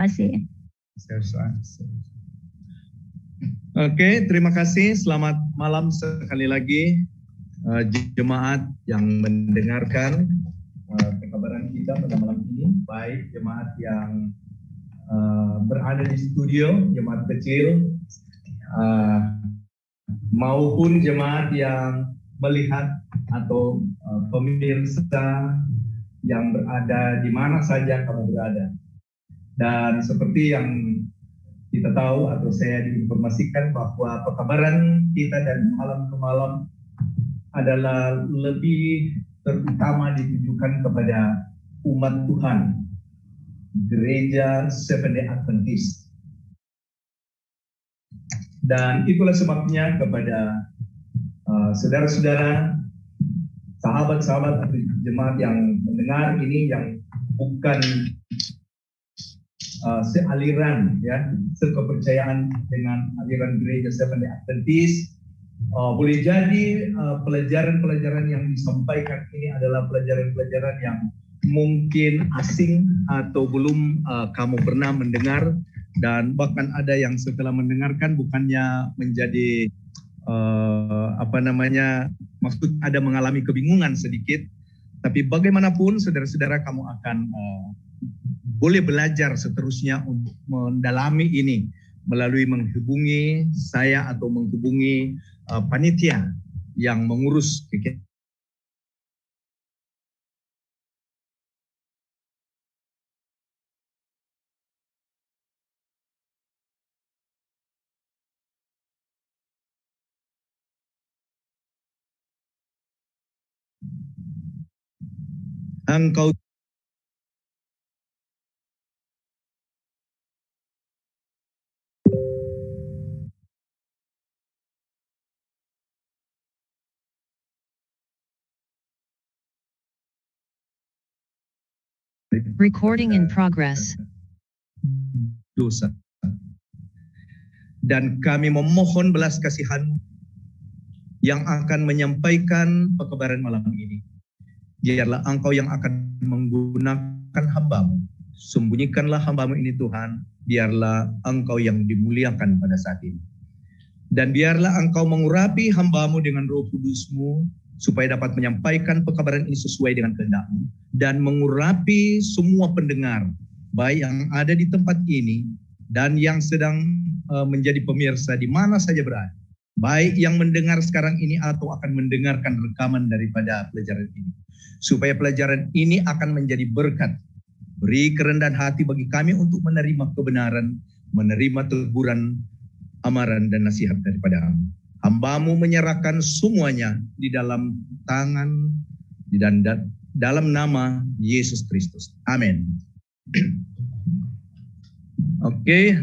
kasih. Oke, terima kasih. Selamat malam sekali lagi jemaat yang mendengarkan pekabaran kita pada malam ini. Baik jemaat yang berada di studio, jemaat kecil, maupun jemaat yang melihat atau pemirsa yang berada di mana saja kamu berada. Dan seperti yang kita tahu atau saya diinformasikan bahwa pekabaran kita dari malam ke malam adalah lebih terutama ditujukan kepada umat Tuhan, Gereja Seventh-day Adventist. Dan itulah sebabnya kepada saudara-saudara, sahabat-sahabat atau jemaat yang mendengar ini yang bukan sealiran ya, sekepercayaan dengan aliran Gereja Seventh-day Adventist, boleh jadi pelajaran-pelajaran yang disampaikan ini adalah pelajaran-pelajaran yang mungkin asing atau belum kamu pernah mendengar, dan bahkan ada yang setelah mendengarkan bukannya menjadi maksud ada mengalami kebingungan sedikit, tapi bagaimanapun saudara-saudara kamu akan boleh belajar seterusnya untuk mendalami ini melalui menghubungi saya atau menghubungi panitia yang mengurus kegiatan. Engkau Recording in progress. Dosa. Dan kami memohon belas kasihan yang akan menyampaikan pekabaran malam ini. Biarlah Engkau yang akan menggunakan hamba-Mu. Sembunyikanlah hamba-Mu ini Tuhan. Biarlah Engkau yang dimuliakan pada saat ini. Dan biarlah Engkau mengurapi hamba-Mu dengan Roh Kudus-Mu, supaya dapat menyampaikan pekabaran ini sesuai dengan kehendak-Mu, dan mengurapi semua pendengar, baik yang ada di tempat ini dan yang sedang menjadi pemirsa di mana saja berada, baik yang mendengar sekarang ini atau akan mendengarkan rekaman daripada pelajaran ini, supaya pelajaran ini akan menjadi berkat. Beri kerendahan hati bagi kami untuk menerima kebenaran, menerima teguran, amaran dan nasihat daripada-Mu. Hamba-Mu menyerahkan semuanya di dalam tangan dan dalam nama Yesus Kristus. Amin. Oke.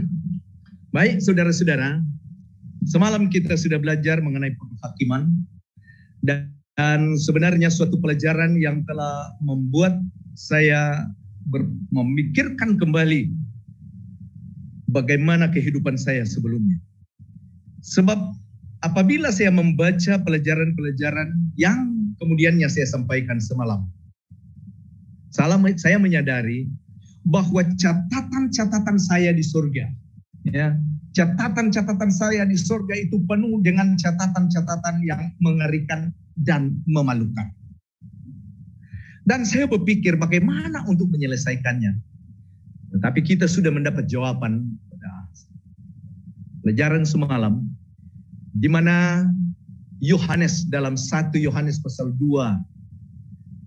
Baik saudara-saudara, semalam kita sudah belajar mengenai penghakiman, dan sebenarnya suatu pelajaran yang telah membuat saya memikirkan kembali bagaimana kehidupan saya sebelumnya. Sebab apabila saya membaca pelajaran-pelajaran yang kemudiannya saya sampaikan semalam, saya menyadari bahwa catatan-catatan saya di surga, ya, catatan-catatan saya di surga itu penuh dengan catatan-catatan yang mengerikan dan memalukan. Dan saya berpikir bagaimana untuk menyelesaikannya. Tetapi kita sudah mendapat jawaban pada pelajaran semalam, di mana Yohanes dalam 1 Yohanes pasal 2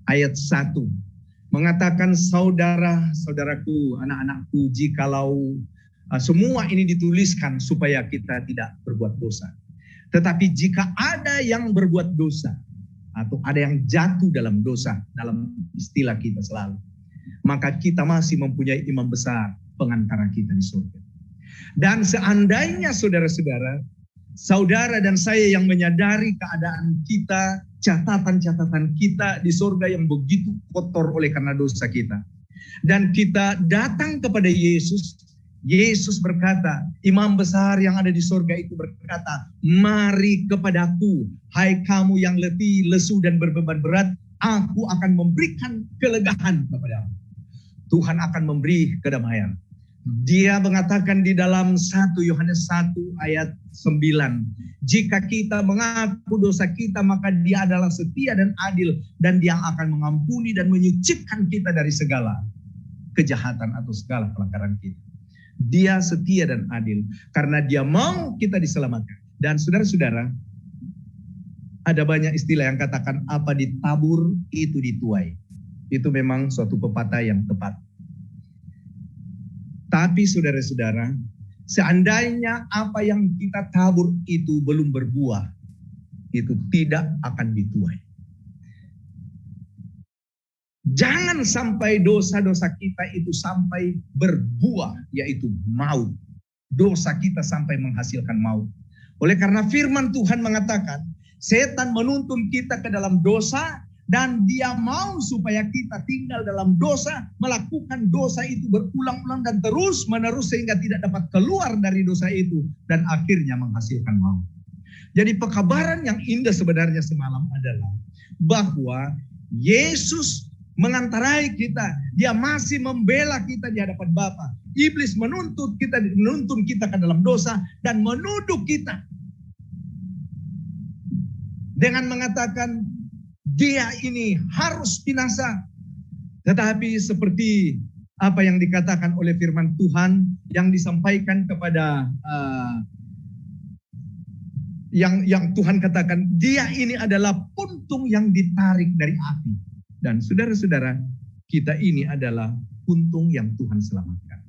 ayat 1 mengatakan, saudara-saudaraku, anak-anakku, jikalau semua ini dituliskan supaya kita tidak berbuat dosa. Tetapi jika ada yang berbuat dosa atau ada yang jatuh dalam dosa, dalam istilah kita selalu, maka kita masih mempunyai imam besar pengantara kita di surga. Dan seandainya saudara-saudara, saudara dan saya yang menyadari keadaan kita, catatan-catatan kita di surga yang begitu kotor oleh karena dosa kita, dan kita datang kepada Yesus, Yesus berkata, imam besar yang ada di surga itu berkata, mari kepadaku, hai kamu yang letih, lesu dan berbeban berat, aku akan memberikan kelegaan kepadamu. Tuhan akan memberi kedamaian. Dia mengatakan di dalam 1 Yohanes 1 ayat 9, jika kita mengaku dosa kita, maka Dia adalah setia dan adil, dan Dia akan mengampuni dan menyucikan kita dari segala kejahatan atau segala pelanggaran kita. Dia setia dan adil karena Dia mau kita diselamatkan. Dan saudara-saudara, ada banyak istilah yang katakan apa ditabur itu dituai. Itu memang suatu pepatah yang tepat. Tapi saudara-saudara, seandainya apa yang kita tabur itu belum berbuah, itu tidak akan dituai. Jangan sampai dosa-dosa kita itu sampai berbuah, yaitu maut. Dosa kita sampai menghasilkan maut. Oleh karena firman Tuhan mengatakan, setan menuntun kita ke dalam dosa, dan dia mau supaya kita tinggal dalam dosa, melakukan dosa itu berulang-ulang dan terus-menerus sehingga tidak dapat keluar dari dosa itu, dan akhirnya menghasilkan maut. Jadi pekabaran yang indah sebenarnya semalam adalah bahwa Yesus mengantarai kita, Dia masih membela kita di hadapan Bapa. Iblis menuntun kita ke dalam dosa dan menuduh kita dengan mengatakan dia ini harus binasa. Tetapi seperti apa yang dikatakan oleh firman Tuhan yang disampaikan kepada yang Tuhan katakan, dia ini adalah puntung yang ditarik dari api. Dan saudara-saudara, kita ini adalah puntung yang Tuhan selamatkan.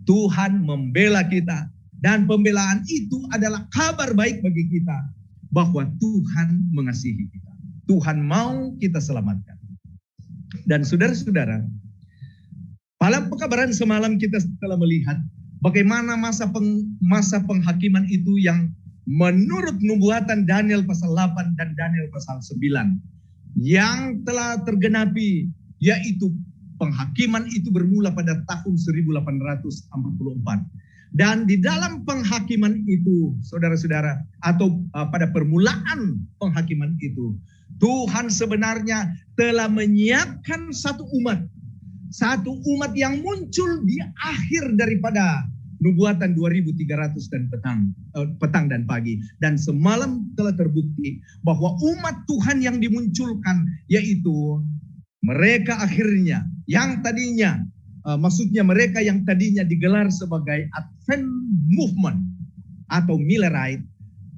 Tuhan membela kita, dan pembelaan itu adalah kabar baik bagi kita bahwa Tuhan mengasihi kita. Tuhan mau kita selamatkan. Dan saudara-saudara, pada pekabaran semalam kita telah melihat bagaimana masa penghakiman itu yang menurut nubuatan Daniel pasal 8 dan Daniel pasal 9 yang telah tergenapi, yaitu penghakiman itu bermula pada tahun 1844. Dan di dalam penghakiman itu, saudara-saudara, atau pada permulaan penghakiman itu, Tuhan sebenarnya telah menyiapkan satu umat yang muncul di akhir daripada nubuatan 2300 dan petang dan pagi. Dan semalam telah terbukti bahwa umat Tuhan yang dimunculkan, yaitu mereka akhirnya yang tadinya maksudnya mereka yang tadinya digelar sebagai Advent Movement atau Millerite,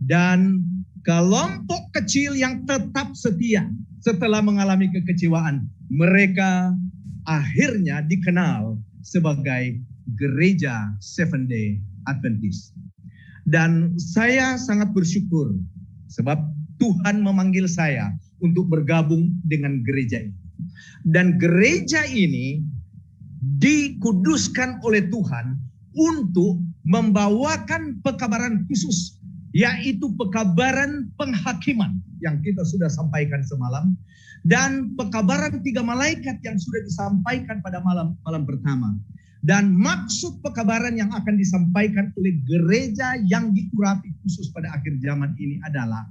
dan kelompok kecil yang tetap setia setelah mengalami kekecewaan. Mereka akhirnya dikenal sebagai Gereja Seventh Day Adventist. Dan saya sangat bersyukur sebab Tuhan memanggil saya untuk bergabung dengan gereja ini. Dan gereja ini dikuduskan oleh Tuhan untuk membawakan pekabaran khusus, yaitu pekabaran penghakiman yang kita sudah sampaikan semalam, dan pekabaran 3 malaikat yang sudah disampaikan pada malam pertama. Dan maksud pekabaran yang akan disampaikan oleh gereja yang diurapi khusus pada akhir zaman ini adalah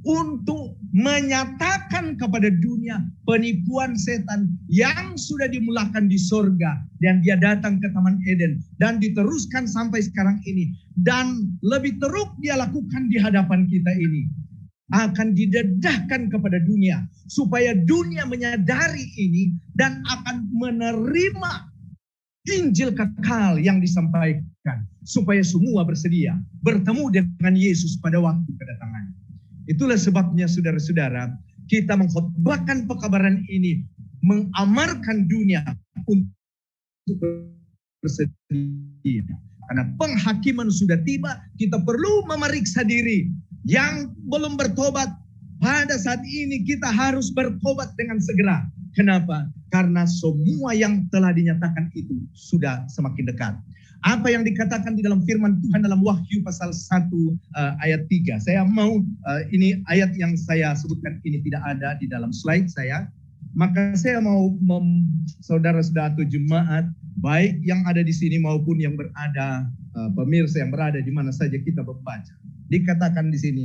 untuk menyatakan kepada dunia penipuan setan yang sudah dimulakan di sorga, dan dia datang ke Taman Eden dan diteruskan sampai sekarang ini, dan lebih teruk dia lakukan di hadapan kita ini, akan didedahkan kepada dunia supaya dunia menyadari ini dan akan menerima Injil kekal yang disampaikan, supaya semua bersedia bertemu dengan Yesus pada waktu kedatangannya. Itulah sebabnya saudara-saudara, kita mengkhotbahkan pekabaran ini, mengamarkan dunia untuk bersedia. Karena penghakiman sudah tiba, kita perlu memeriksa diri. Yang belum bertobat, pada saat ini kita harus bertobat dengan segera. Kenapa? Karena semua yang telah dinyatakan itu sudah semakin dekat. Apa yang dikatakan di dalam firman Tuhan dalam Wahyu pasal 1 ayat 3. Saya mau ini ayat yang saya sebutkan ini tidak ada di dalam slide saya. Maka saya mau saudara-saudara atau jemaat baik yang ada di sini maupun yang berada pemirsa yang berada di mana saja kita membaca. Dikatakan di sini,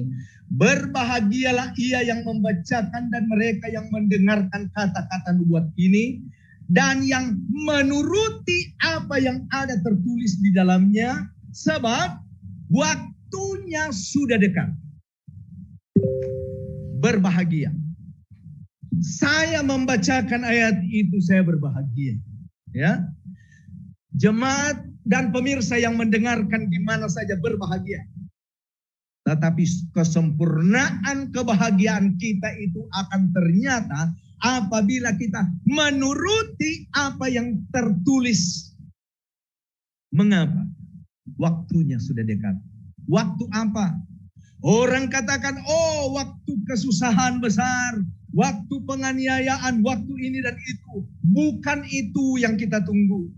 berbahagialah ia yang membacakan dan mereka yang mendengarkan kata-kata nubuat ini dan yang menuruti apa yang ada tertulis di dalamnya, sebab waktunya sudah dekat. Berbahagia. Saya membacakan ayat itu, saya berbahagia. Ya, jemaat dan pemirsa yang mendengarkan di mana saja berbahagia. Tetapi kesempurnaan kebahagiaan kita itu akan ternyata apabila kita menuruti apa yang tertulis. Mengapa? Waktunya sudah dekat. Waktu apa? Orang katakan, oh waktu kesusahan besar, waktu penganiayaan, waktu ini dan itu. Bukan itu yang kita tunggu.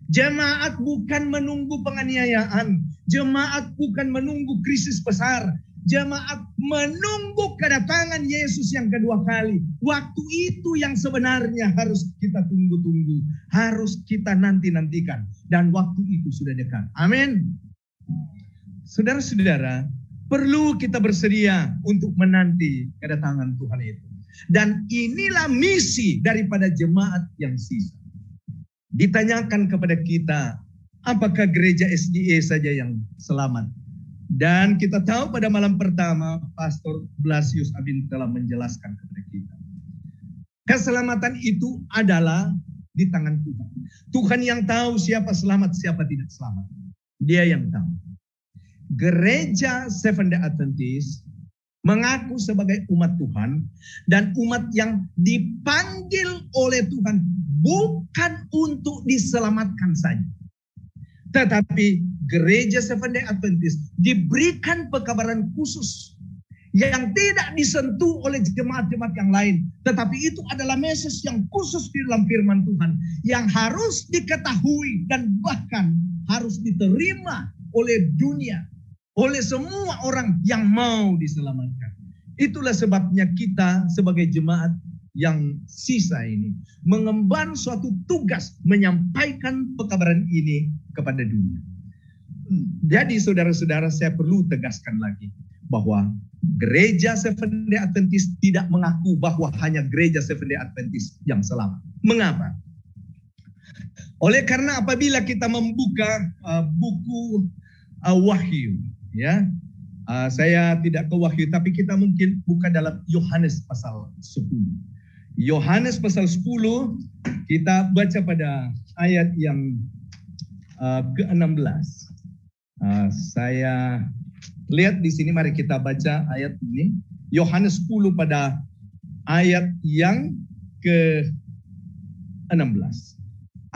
Jemaat bukan menunggu penganiayaan. Jemaat bukan menunggu krisis besar. Jemaat menunggu kedatangan Yesus yang kedua kali. Waktu itu yang sebenarnya harus kita tunggu-tunggu. Harus kita nanti-nantikan. Dan waktu itu sudah dekat. Amin. Saudara-saudara, perlu kita bersedia untuk menanti kedatangan Tuhan itu. Dan inilah misi daripada jemaat yang sisa. Ditanyakan kepada kita, apakah gereja SDA saja yang selamat? Dan kita tahu pada malam pertama, Pastor Blasius Abin telah menjelaskan kepada kita. Keselamatan itu adalah di tangan Tuhan. Tuhan yang tahu siapa selamat, siapa tidak selamat. Dia yang tahu. Gereja Seventh-day Adventist mengaku sebagai umat Tuhan dan umat yang dipanggil oleh Tuhan bukan untuk diselamatkan saja. Tetapi gereja Seventh-day Adventist diberikan pekabaran khusus yang tidak disentuh oleh jemaat-jemaat yang lain. Tetapi itu adalah message yang khusus di dalam firman Tuhan yang harus diketahui dan bahkan harus diterima oleh dunia, oleh semua orang yang mau diselamatkan. Itulah sebabnya kita sebagai jemaat yang sisa ini mengemban suatu tugas menyampaikan pekabaran ini kepada dunia. Jadi saudara-saudara, saya perlu tegaskan lagi bahwa gereja Seventh-day Adventist tidak mengaku bahwa hanya gereja Seventh-day Adventist yang selamat. Mengapa? Oleh karena apabila kita membuka buku Wahyu, ya, saya tidak ke Wahyu, tapi kita mungkin buka dalam Yohanes pasal 10. Yohanes pasal 10, kita baca pada ayat yang ke-16. Saya lihat di sini, mari kita baca ayat ini. Yohanes 10 pada ayat yang ke-16.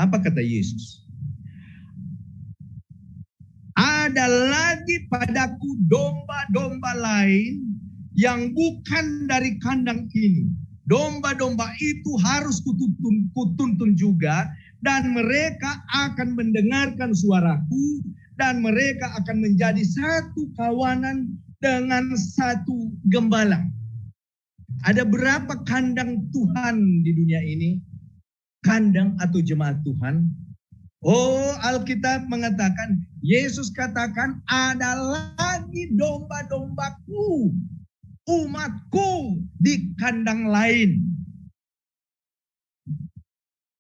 Apa kata Yesus? Ada lagi padaku domba-domba lain yang bukan dari kandang ini. Domba-domba itu harus kutuntun juga, dan mereka akan mendengarkan suaraku, dan mereka akan menjadi satu kawanan dengan satu gembala. Ada berapa kandang Tuhan di dunia ini? Kandang atau jemaat Tuhan? Oh, Alkitab mengatakan, Yesus katakan, ada lagi domba-dombaku, umatku di kandang lain.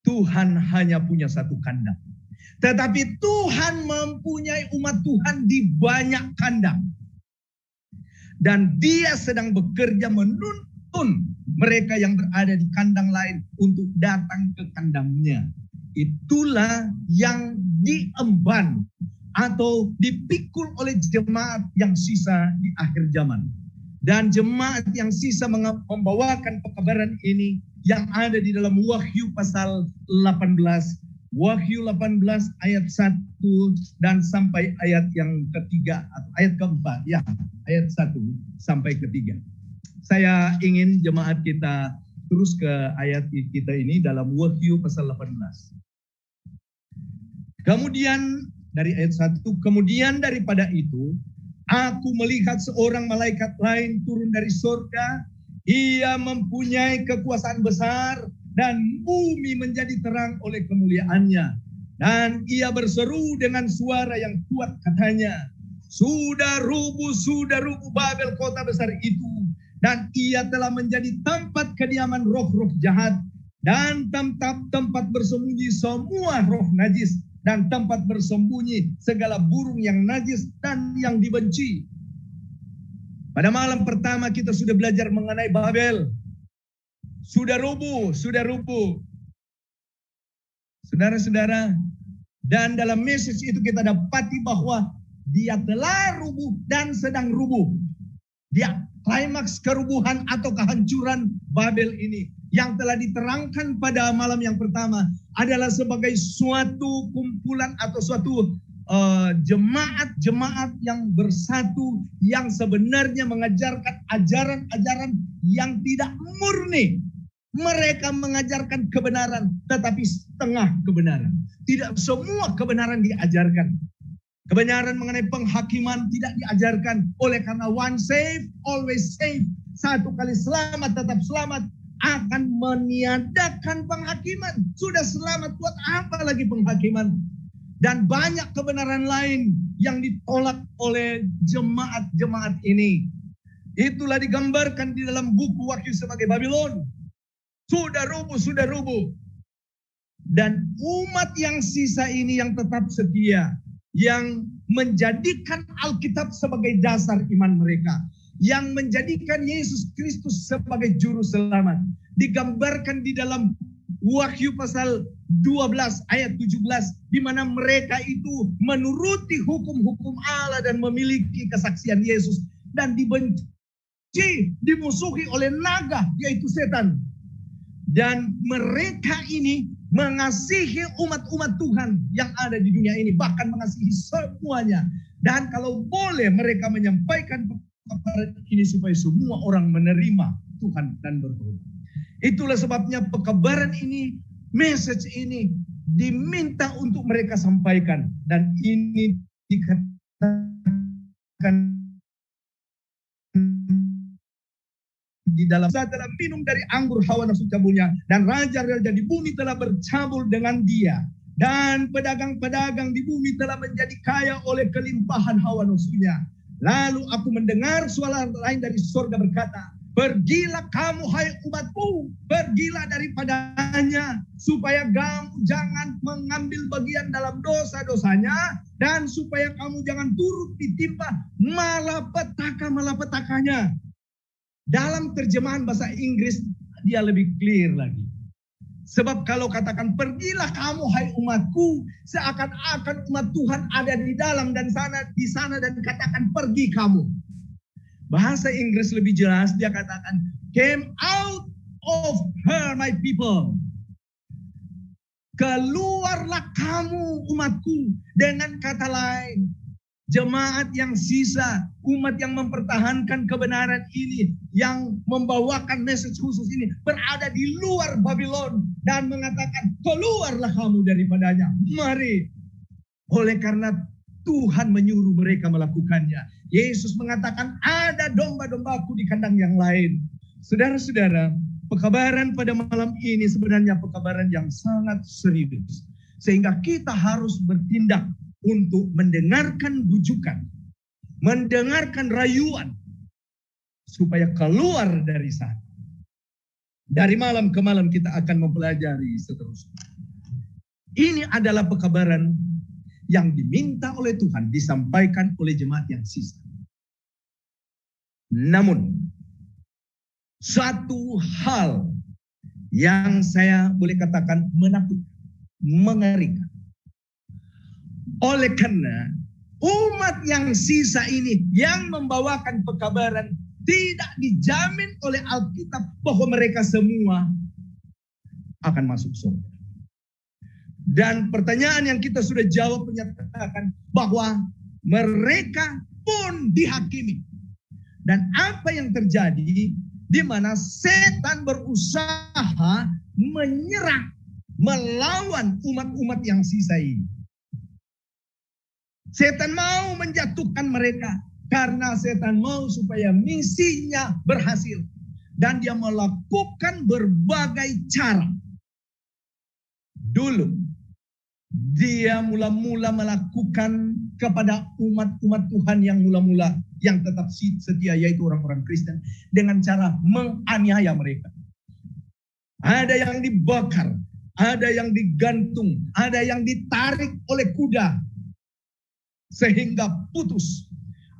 Tuhan hanya punya satu kandang. Tetapi Tuhan mempunyai umat Tuhan di banyak kandang. Dan dia sedang bekerja menuntun mereka yang berada di kandang lain untuk datang ke kandangnya. Itulah yang diemban atau dipikul oleh jemaat yang sisa di akhir zaman. Dan jemaat yang sisa membawakan pekabaran ini yang ada di dalam Wahyu pasal 18. Wahyu 18 ayat 1 dan sampai ayat yang ketiga, atau ayat keempat, ya, ayat 1 sampai ketiga. Saya ingin jemaat kita terus ke ayat kita ini dalam Wahyu pasal 18. Kemudian dari ayat 1, kemudian daripada itu, aku melihat seorang malaikat lain turun dari surga. Ia mempunyai kekuasaan besar dan bumi menjadi terang oleh kemuliaannya. Dan ia berseru dengan suara yang kuat, katanya, sudah rubuh Babel, kota besar itu. Dan ia telah menjadi tempat kediaman roh-roh jahat. dan tempat bersembunyi semua roh najis, dan tempat bersembunyi segala burung yang najis dan yang dibenci. Pada malam pertama kita sudah belajar mengenai Babel. Sudah rubuh. Saudara-saudara, dan dalam message itu kita dapati bahwa dia telah rubuh dan sedang rubuh. Dia klimaks kerubuhan atau kehancuran Babel ini yang telah diterangkan pada malam yang pertama adalah sebagai suatu kumpulan atau suatu jemaat yang bersatu, yang sebenarnya mengajarkan ajaran-ajaran yang tidak murni. Mereka mengajarkan kebenaran, tetapi setengah kebenaran. Tidak semua kebenaran diajarkan. Kebenaran mengenai penghakiman tidak diajarkan. Oleh karena one save, always save. Satu kali selamat, tetap selamat. Akan meniadakan penghakiman. Sudah selamat, buat apa lagi penghakiman? Dan banyak kebenaran lain yang ditolak oleh jemaat-jemaat ini. Itulah digambarkan di dalam buku Wahyu sebagai Babylon. Sudah rubuh. Dan umat yang sisa ini yang tetap setia, yang menjadikan Alkitab sebagai dasar iman mereka, yang menjadikan Yesus Kristus sebagai juru selamat, digambarkan di dalam Wahyu pasal 12 ayat 17, di mana mereka itu menuruti hukum-hukum Allah dan memiliki kesaksian Yesus, dan dibenci, dimusuhi oleh naga, yaitu setan. Dan mereka ini mengasihi umat-umat Tuhan yang ada di dunia ini, bahkan mengasihi semuanya. Dan kalau boleh mereka menyampaikan kabar ini supaya semua orang menerima Tuhan dan bertobat. Itulah sebabnya pekabaran ini, message ini diminta untuk mereka sampaikan. Dan ini dikatakan di dalam minum dari anggur hawa nafsu cabulnya, dan raja-raja di bumi telah bercabul dengan dia, dan pedagang-pedagang di bumi telah menjadi kaya oleh kelimpahan hawa nafsunya. Lalu aku mendengar suara lain dari surga berkata, pergilah kamu hai umatku, pergilah daripadanya, supaya kamu jangan mengambil bagian dalam dosa-dosanya, dan supaya kamu jangan turut ditimpa malapetaka-malapetakanya. Dalam terjemahan bahasa Inggris dia lebih clear lagi. Sebab kalau katakan pergilah kamu hai umatku, seakan-akan umat Tuhan ada di dalam dan di sana dan katakan pergi kamu. Bahasa Inggris lebih jelas, dia katakan came out of her my people. Keluarlah kamu umatku. Dengan kata lain, jemaat yang sisa, umat yang mempertahankan kebenaran ini, yang membawakan message khusus ini, berada di luar Babylon dan mengatakan, keluarlah kamu daripadanya. Mari. Oleh karena Tuhan menyuruh mereka melakukannya. Yesus mengatakan, ada domba-dombaku di kandang yang lain. Saudara-saudara, pekabaran pada malam ini sebenarnya pekabaran yang sangat serius. Sehingga kita harus bertindak untuk mendengarkan bujukan, mendengarkan rayuan, supaya keluar dari sana. Dari malam ke malam kita akan mempelajari seterusnya. Ini adalah pekabaran yang diminta oleh Tuhan, disampaikan oleh jemaat yang sisa. Namun, satu hal yang saya boleh katakan menakutkan, mengerikan. Oleh karena umat yang sisa ini yang membawakan pekabaran tidak dijamin oleh Alkitab bahwa mereka semua akan masuk surga. Dan pertanyaan yang kita sudah jawab menyatakan bahwa mereka pun dihakimi. Dan apa yang terjadi di mana setan berusaha menyerang, melawan umat-umat yang sisa ini. Setan mau menjatuhkan mereka karena setan mau supaya misinya berhasil. Dan dia melakukan berbagai cara. Dulu, dia mula-mula melakukan kepada umat-umat Tuhan yang mula-mula, yang tetap setia, yaitu orang-orang Kristen, dengan cara menganiaya mereka. ada yang dibakar, ada yang digantung, ada yang ditarik oleh kuda sehingga putus.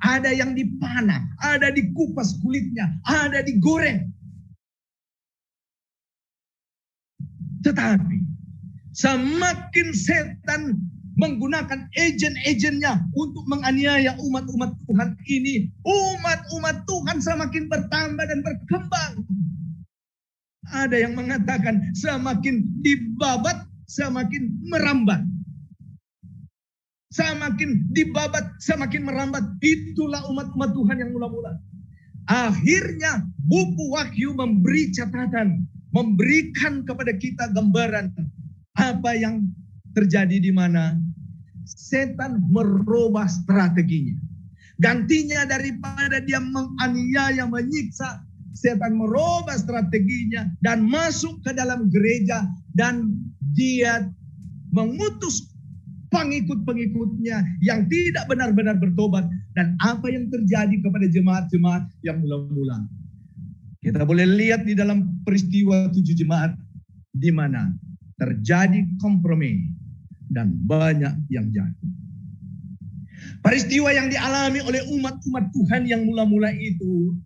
Ada yang dipanah, ada dikupas kulitnya, ada digoreng. Tetapi semakin setan menggunakan agen-agennya untuk menganiaya umat-umat Tuhan ini, umat-umat Tuhan semakin bertambah dan berkembang. Ada yang mengatakan semakin dibabat, semakin merambat. Semakin dibabat, semakin merambat. Itulah umat-umat Tuhan yang mula-mula. Akhirnya buku Wahyu memberi catatan, memberikan kepada kita gambaran apa yang terjadi di mana setan merubah strateginya. Gantinya daripada dia menganiaya, menyiksa, setan merubah strateginya dan masuk ke dalam gereja dan dia mengutus pengikut-pengikutnya yang tidak benar-benar bertobat. Dan apa yang terjadi kepada jemaat-jemaat yang mula-mula. Kita boleh lihat di dalam peristiwa 7 jemaat di mana terjadi kompromi dan banyak yang jatuh. Peristiwa yang dialami oleh umat-umat Tuhan yang mula-mula itu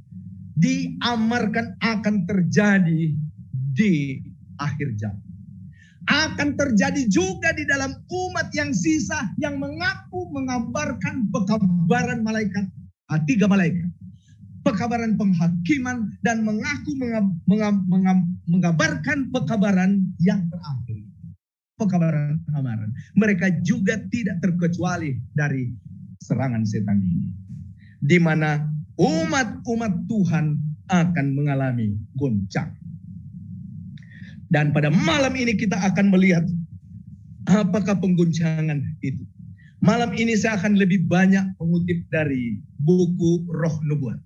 diamarkan akan terjadi di akhir zaman. Akan terjadi juga di dalam umat yang sisa yang mengaku mengabarkan pekabaran malaikat, 3 malaikat. Pekabaran penghakiman dan mengaku mengabarkan pekabaran yang terakhir. Pekabaran amaran. Mereka juga tidak terkecuali dari serangan setan ini. Di mana umat-umat Tuhan akan mengalami goncang. Dan pada malam ini kita akan melihat apakah pengguncangan itu. Malam ini saya akan lebih banyak mengutip dari buku Roh Nubuat.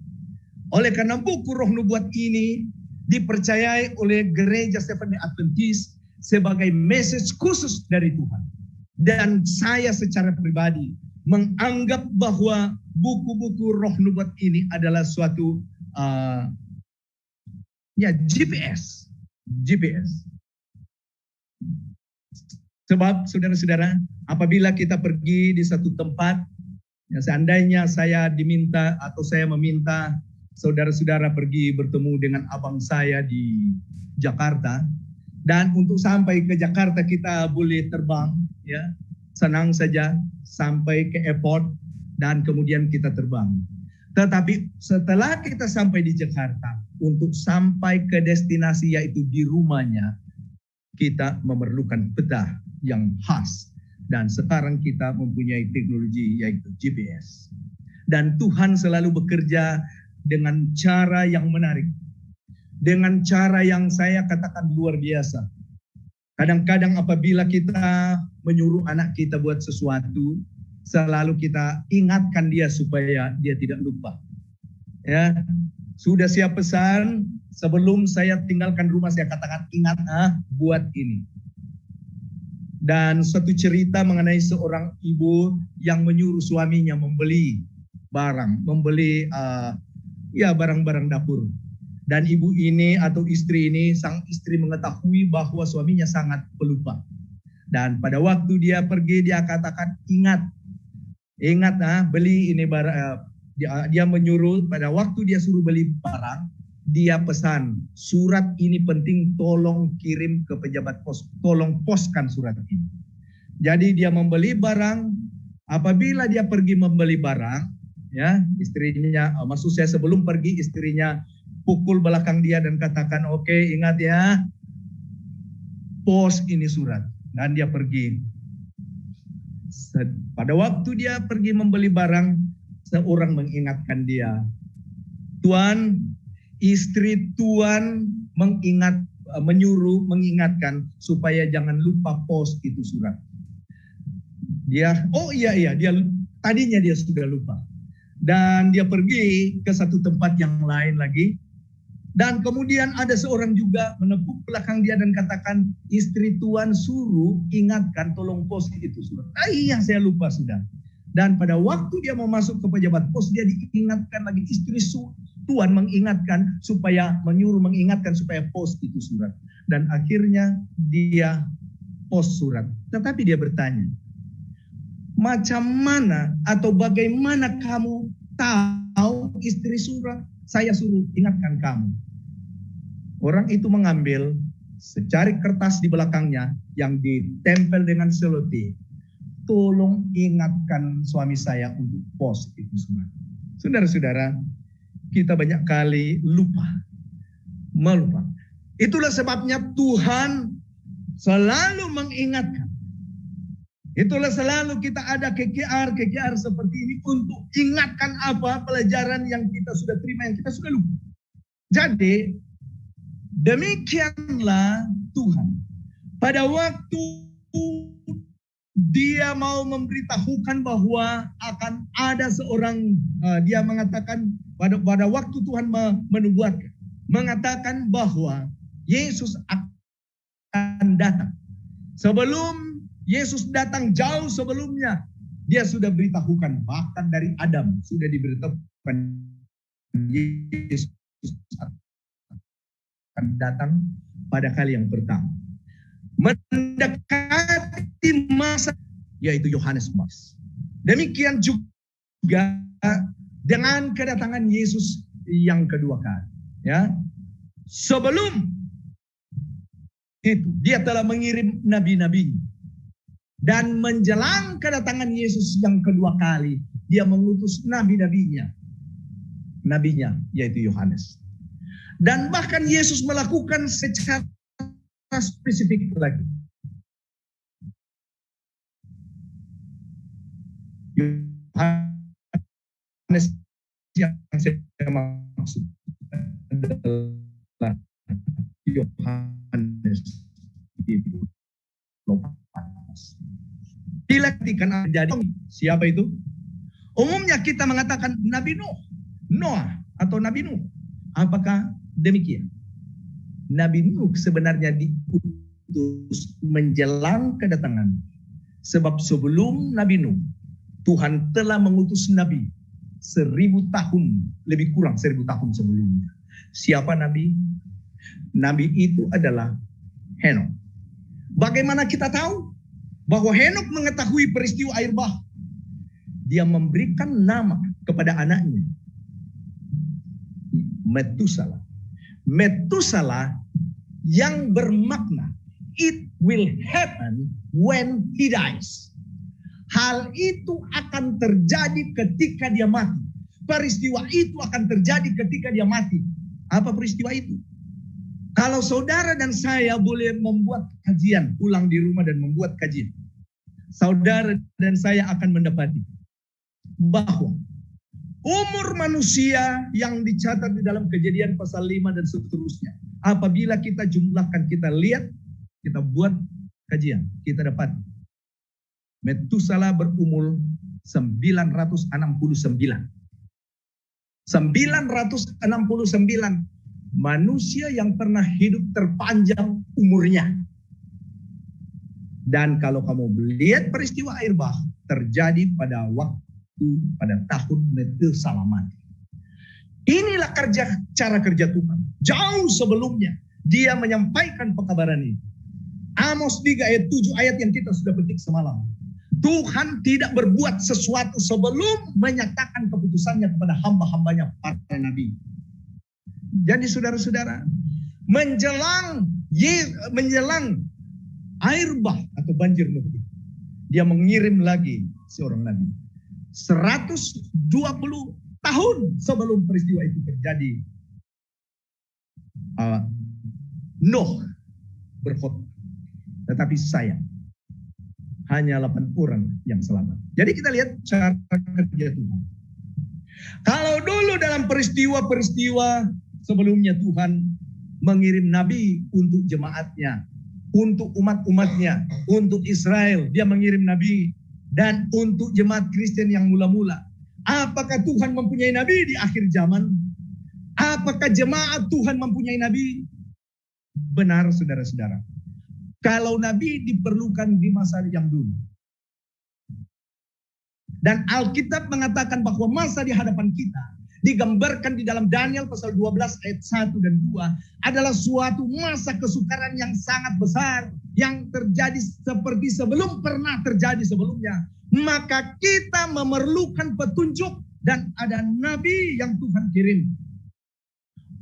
Oleh karena buku Roh Nubuat ini dipercayai oleh gereja Seventh-day Adventist sebagai message khusus dari Tuhan. Dan saya secara pribadi menganggap bahwa buku-buku Roh Nubuat ini adalah suatu GPS. Sebab saudara-saudara, apabila kita pergi di satu tempat, ya seandainya saya diminta atau saya meminta saudara-saudara pergi bertemu dengan abang saya di Jakarta, dan untuk sampai ke Jakarta kita boleh terbang, ya senang saja sampai ke airport dan kemudian kita terbang. Tetapi setelah kita sampai di Jakarta, untuk sampai ke destinasi yaitu di rumahnya, kita memerlukan peta yang khas. Dan sekarang kita mempunyai teknologi yaitu GPS. Dan Tuhan selalu bekerja dengan cara yang menarik. Dengan cara yang saya katakan luar biasa. Kadang-kadang apabila kita menyuruh anak kita buat sesuatu, selalu kita ingatkan dia supaya dia tidak lupa. Ya, sudah siap pesan, sebelum saya tinggalkan rumah saya katakan ingat buat ini. Dan satu cerita mengenai seorang ibu yang menyuruh suaminya membeli barang, membeli barang-barang dapur. Dan ibu ini atau istri ini, sang istri mengetahui bahwa suaminya sangat pelupa. Dan pada waktu dia pergi dia katakan ingat beli ini barang. Dia menyuruh pada waktu dia suruh beli barang, dia pesan surat ini penting, tolong kirim ke pejabat pos, tolong poskan surat ini. Jadi dia membeli barang. Apabila dia pergi membeli barang, ya istrinya, maksud saya sebelum pergi istrinya pukul belakang dia dan katakan oke, ingat ya, pos ini surat. Dan dia pergi. Pada waktu dia pergi membeli barang, seorang mengingatkan dia, Tuan, istri Tuan mengingatkan supaya jangan lupa pos itu surat. Dia, oh iya, dia tadinya dia sudah lupa. Dan dia pergi ke satu tempat yang lain lagi. Dan kemudian ada seorang juga menepuk belakang dia dan katakan, istri Tuan suruh ingatkan tolong pos itu surat. Iya, saya lupa sudah. Dan pada waktu dia mau masuk ke pejabat pos, dia diingatkan lagi, istri Tuhan menyuruh mengingatkan supaya post itu surat. Dan akhirnya dia post surat. Tetapi dia bertanya, macam mana atau bagaimana kamu tahu istri surat? Saya suruh ingatkan kamu. Orang itu mengambil secari kertas di belakangnya yang ditempel dengan selotip. Tolong ingatkan suami saya untuk post itu surat. Saudara-saudara, kita banyak kali melupa. Itulah sebabnya Tuhan selalu mengingatkan. Itulah selalu kita ada KKR seperti ini untuk ingatkan apa pelajaran yang kita sudah terima, yang kita sudah lupa. Jadi, demikianlah Tuhan. Pada waktu dia mau memberitahukan bahwa akan ada seorang, dia mengatakan pada waktu Tuhan menubuatkan, mengatakan bahwa Yesus akan datang. Sebelum Yesus datang, jauh sebelumnya dia sudah beritahukan, bahkan dari Adam sudah diberitahukan Yesus akan datang pada kali yang pertama. Mendekati masa, yaitu Yohanes Pembaptis. Demikian juga dengan kedatangan Yesus yang kedua kali. Ya, sebelum itu dia telah mengirim nabi-nabi, dan menjelang kedatangan Yesus yang kedua kali, dia mengutus nabinya, yaitu Yohanes. Dan bahkan Yesus melakukan secara spesifik lagi. Yohanes yang saya maksud adalah Yohanes itu Lopanas. Bila ketika terjadi, siapa itu? Umumnya kita mengatakan Nabi Noah atau Nabi Nuh. Apakah demikian? Nabi Nuh sebenarnya diutus menjelang kedatangan. Sebab sebelum Nabi Nuh, Tuhan telah mengutus Nabi 1000 tahun, lebih kurang 1000 tahun sebelumnya. Siapa Nabi? Nabi itu adalah Henokh. Bagaimana kita tahu bahwa Henokh mengetahui peristiwa air bah? Dia memberikan nama kepada anaknya, Metusalah. Metusalah yang bermakna it will happen when he dies. Hal itu akan terjadi ketika dia mati. Peristiwa itu akan terjadi ketika dia mati. Apa peristiwa itu? Kalau saudara dan saya boleh membuat kajian, pulang di rumah dan membuat kajian, saudara dan saya akan mendapati bahwa umur manusia yang dicatat di dalam Kejadian pasal 5 dan seterusnya, apabila kita jumlahkan, kita lihat, kita buat kajian, kita dapat Metusalah berumur 969. 969 manusia yang pernah hidup terpanjang umurnya. Dan kalau kamu lihat peristiwa air bah terjadi pada tahun Metusalah mati. Inilah cara kerja Tuhan. Jauh sebelumnya dia menyampaikan pekabaran ini. Amos 3 ayat 7, ayat yang kita sudah petik semalam. Tuhan tidak berbuat sesuatu sebelum menyatakan keputusannya kepada hamba-hambanya para nabi. Jadi saudara-saudara, menjelang air bah atau banjir Nuh, dia mengirim lagi seorang nabi. 120 tahun sebelum peristiwa itu terjadi, Nuh berkhotbah. Tetapi sayang, hanya 8 orang yang selamat. Jadi kita lihat cara kerja Tuhan. Kalau dulu dalam peristiwa-peristiwa sebelumnya Tuhan mengirim nabi untuk jemaatnya, untuk umat-umatnya, untuk Israel, dia mengirim nabi, dan untuk jemaat Kristen yang mula-mula. Apakah Tuhan mempunyai nabi di akhir zaman? Apakah jemaat Tuhan mempunyai nabi? Benar saudara-saudara. Kalau nabi diperlukan di masa yang dulu. Dan Alkitab mengatakan bahwa masa di hadapan kita digambarkan di dalam Daniel pasal 12 ayat 1 dan 2 adalah suatu masa kesukaran yang sangat besar yang terjadi seperti sebelum pernah terjadi sebelumnya. Maka kita memerlukan petunjuk dan ada nabi yang Tuhan kirim.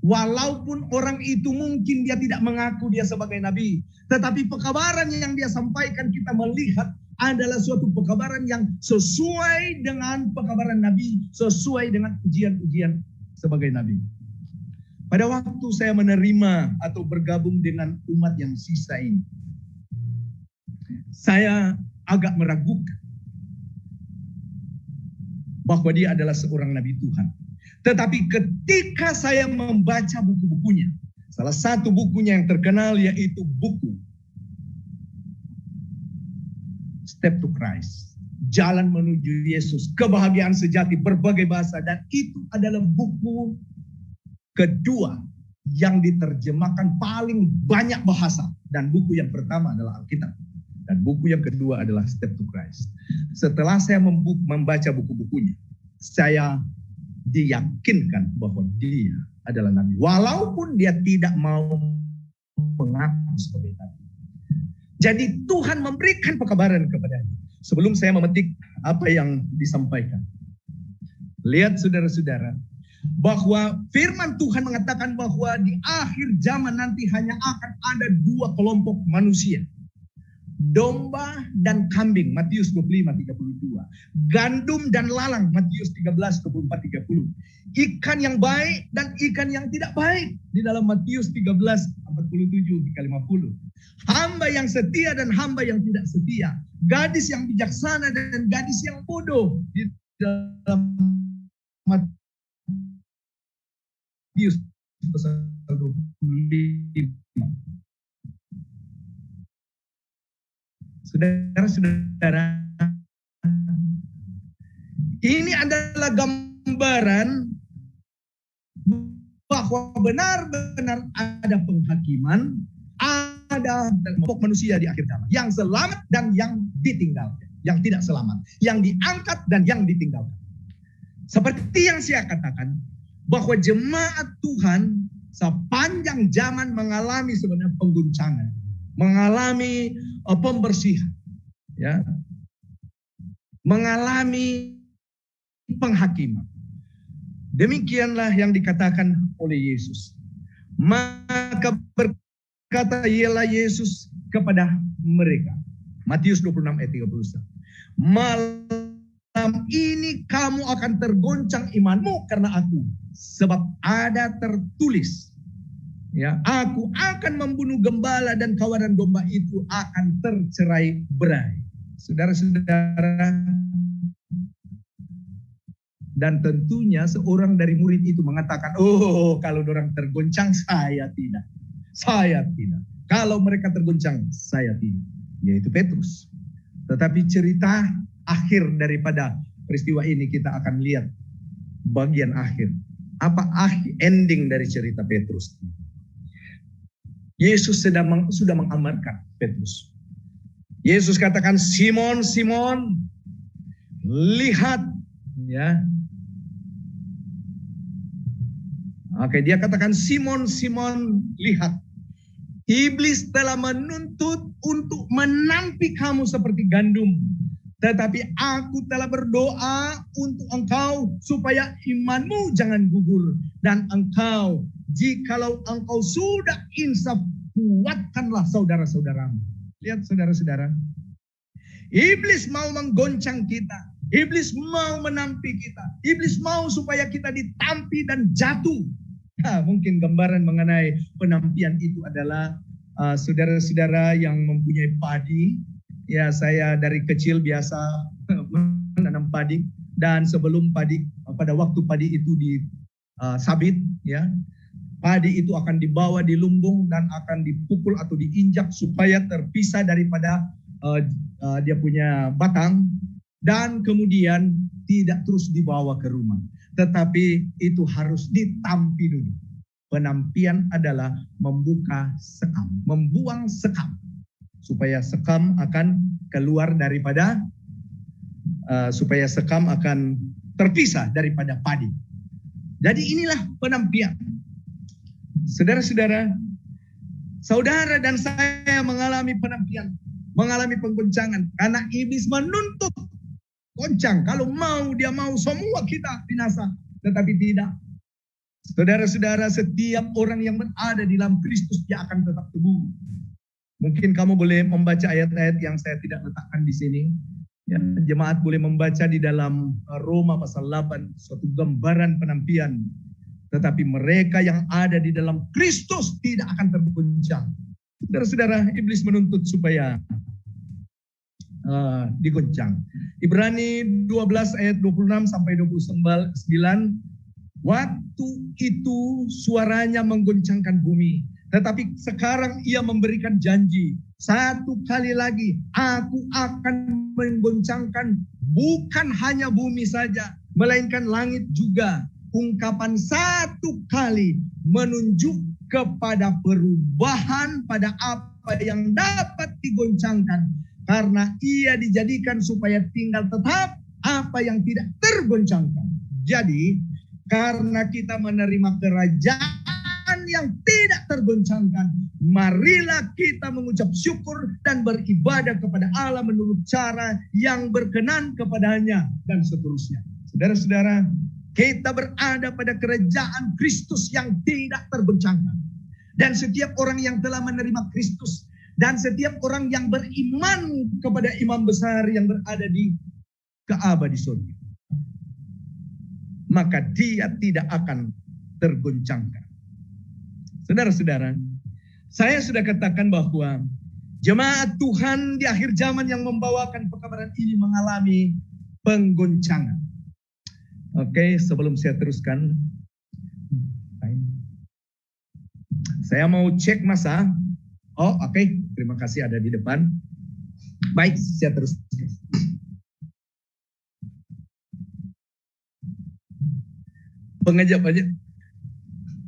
Walaupun orang itu mungkin dia tidak mengaku dia sebagai nabi, tetapi pekabaran yang dia sampaikan kita melihat adalah suatu pekabaran yang sesuai dengan pekabaran nabi, sesuai dengan ujian-ujian sebagai nabi. Pada waktu saya menerima atau bergabung dengan umat yang sisa ini, saya agak meragukan bahwa dia adalah seorang nabi Tuhan. Tetapi ketika saya membaca buku-bukunya, salah satu bukunya yang terkenal yaitu buku Step to Christ, Jalan Menuju Yesus, Kebahagiaan Sejati, Berbagai Bahasa, dan itu adalah buku kedua yang diterjemahkan paling banyak bahasa, dan buku yang pertama adalah Alkitab, dan buku yang kedua adalah Step to Christ. Setelah saya membaca buku-bukunya, saya diyakinkan bahwa dia adalah nabi, walaupun dia tidak mau mengaku sebagai nabi. Jadi Tuhan memberikan pekabaran kepadanya. Sebelum saya memetik apa yang disampaikan, lihat saudara-saudara, bahwa firman Tuhan mengatakan bahwa di akhir zaman nanti hanya akan ada dua kelompok manusia. Domba dan kambing, Matius 25:32. Gandum dan lalang, Matius 13:24-30. Ikan yang baik dan ikan yang tidak baik, di dalam Matius 13:47-50. Hamba yang setia dan hamba yang tidak setia. Gadis yang bijaksana dan gadis yang bodoh, di dalam Matius 25. Saudara-saudara, ini adalah gambaran bahwa benar-benar ada penghakiman, ada kelompok manusia di akhir zaman, yang selamat dan yang ditinggalkan, yang tidak selamat, yang diangkat dan yang ditinggalkan. Seperti yang saya katakan, bahwa jemaat Tuhan sepanjang zaman mengalami sebenarnya pengguncangan, mengalami pembersihan, ya, mengalami penghakiman. Demikianlah yang dikatakan oleh Yesus. Maka berkata ialah Yesus kepada mereka. Matius 26 ayat 31. Malam ini kamu akan tergoncang imanmu karena aku, sebab ada tertulis, ya, aku akan membunuh gembala dan kawanan domba itu akan tercerai berai. Saudara-saudara, dan tentunya seorang dari murid itu mengatakan, oh kalau orang tergoncang saya tidak. Saya tidak. Kalau mereka tergoncang saya tidak. Yaitu Petrus. Tetapi cerita akhir daripada peristiwa ini kita akan lihat bagian akhir. Apa ending dari cerita Petrus? Yesus sudah mengamarkan Petrus. Yesus katakan, Simon, Simon, lihat, ya. Oke, dia katakan, Simon, Simon, lihat. Iblis telah menuntut untuk menampi kamu seperti gandum. Tetapi aku telah berdoa untuk engkau supaya imanmu jangan gugur. Dan engkau, jikalau engkau sudah insaf, kuatkanlah saudara-saudaramu. Lihat saudara-saudara. Iblis mau menggoncang kita. Iblis mau menampi kita. Iblis mau supaya kita ditampi dan jatuh. Nah, mungkin gambaran mengenai penampian itu adalah saudara-saudara yang mempunyai padi. Ya, saya dari kecil biasa menanam padi. Dan sebelum padi, pada waktu padi itu disabit, ya, padi itu akan dibawa di lumbung dan akan dipukul atau diinjak supaya terpisah daripada dia punya batang. Dan kemudian tidak terus dibawa ke rumah. Tetapi itu harus ditampi dulu. Penampian adalah membuka sekam, membuang sekam. Supaya sekam akan keluar daripada, supaya sekam akan terpisah daripada padi. Jadi inilah penampian. Saudara-saudara, saudara dan saya mengalami penampian, mengalami penggoncangan karena iblis menuntut goncang. Kalau mau, dia mau semua kita binasa, tetapi tidak. Saudara-saudara, setiap orang yang berada di dalam Kristus dia akan tetap teguh. Mungkin kamu boleh membaca ayat-ayat yang saya tidak letakkan di sini. Ya, jemaat boleh membaca di dalam Roma pasal 8, suatu gambaran penampian. Tetapi mereka yang ada di dalam Kristus tidak akan tergoncang. Saudara-saudara, iblis menuntut supaya digoncang. Ibrani 12 ayat 26 sampai 29. Waktu itu suaranya menggoncangkan bumi. Tetapi sekarang ia memberikan janji. Satu kali lagi aku akan menggoncangkan bukan hanya bumi saja, melainkan langit juga. Ungkapan satu kali menunjuk kepada perubahan pada apa yang dapat digoncangkan. Karena ia dijadikan supaya tinggal tetap apa yang tidak tergoncangkan. Jadi karena kita menerima kerajaan yang tidak tergoncangkan, marilah kita mengucap syukur dan beribadah kepada Allah menurut cara yang berkenan kepadanya dan seterusnya. Saudara-saudara, kita berada pada kerajaan Kristus yang tidak tergoncangkan. Dan setiap orang yang telah menerima Kristus dan setiap orang yang beriman kepada imam besar yang berada di Ka'bah di surga, maka dia tidak akan tergoncangkan. Saudara-saudara, saya sudah katakan bahwa jemaat Tuhan di akhir zaman yang membawakan pekabaran ini mengalami penggoncangan. Oke, sebelum saya teruskan, saya mau cek masa. Oh, oke, terima kasih ada di depan. Baik, saya teruskan. Pengajak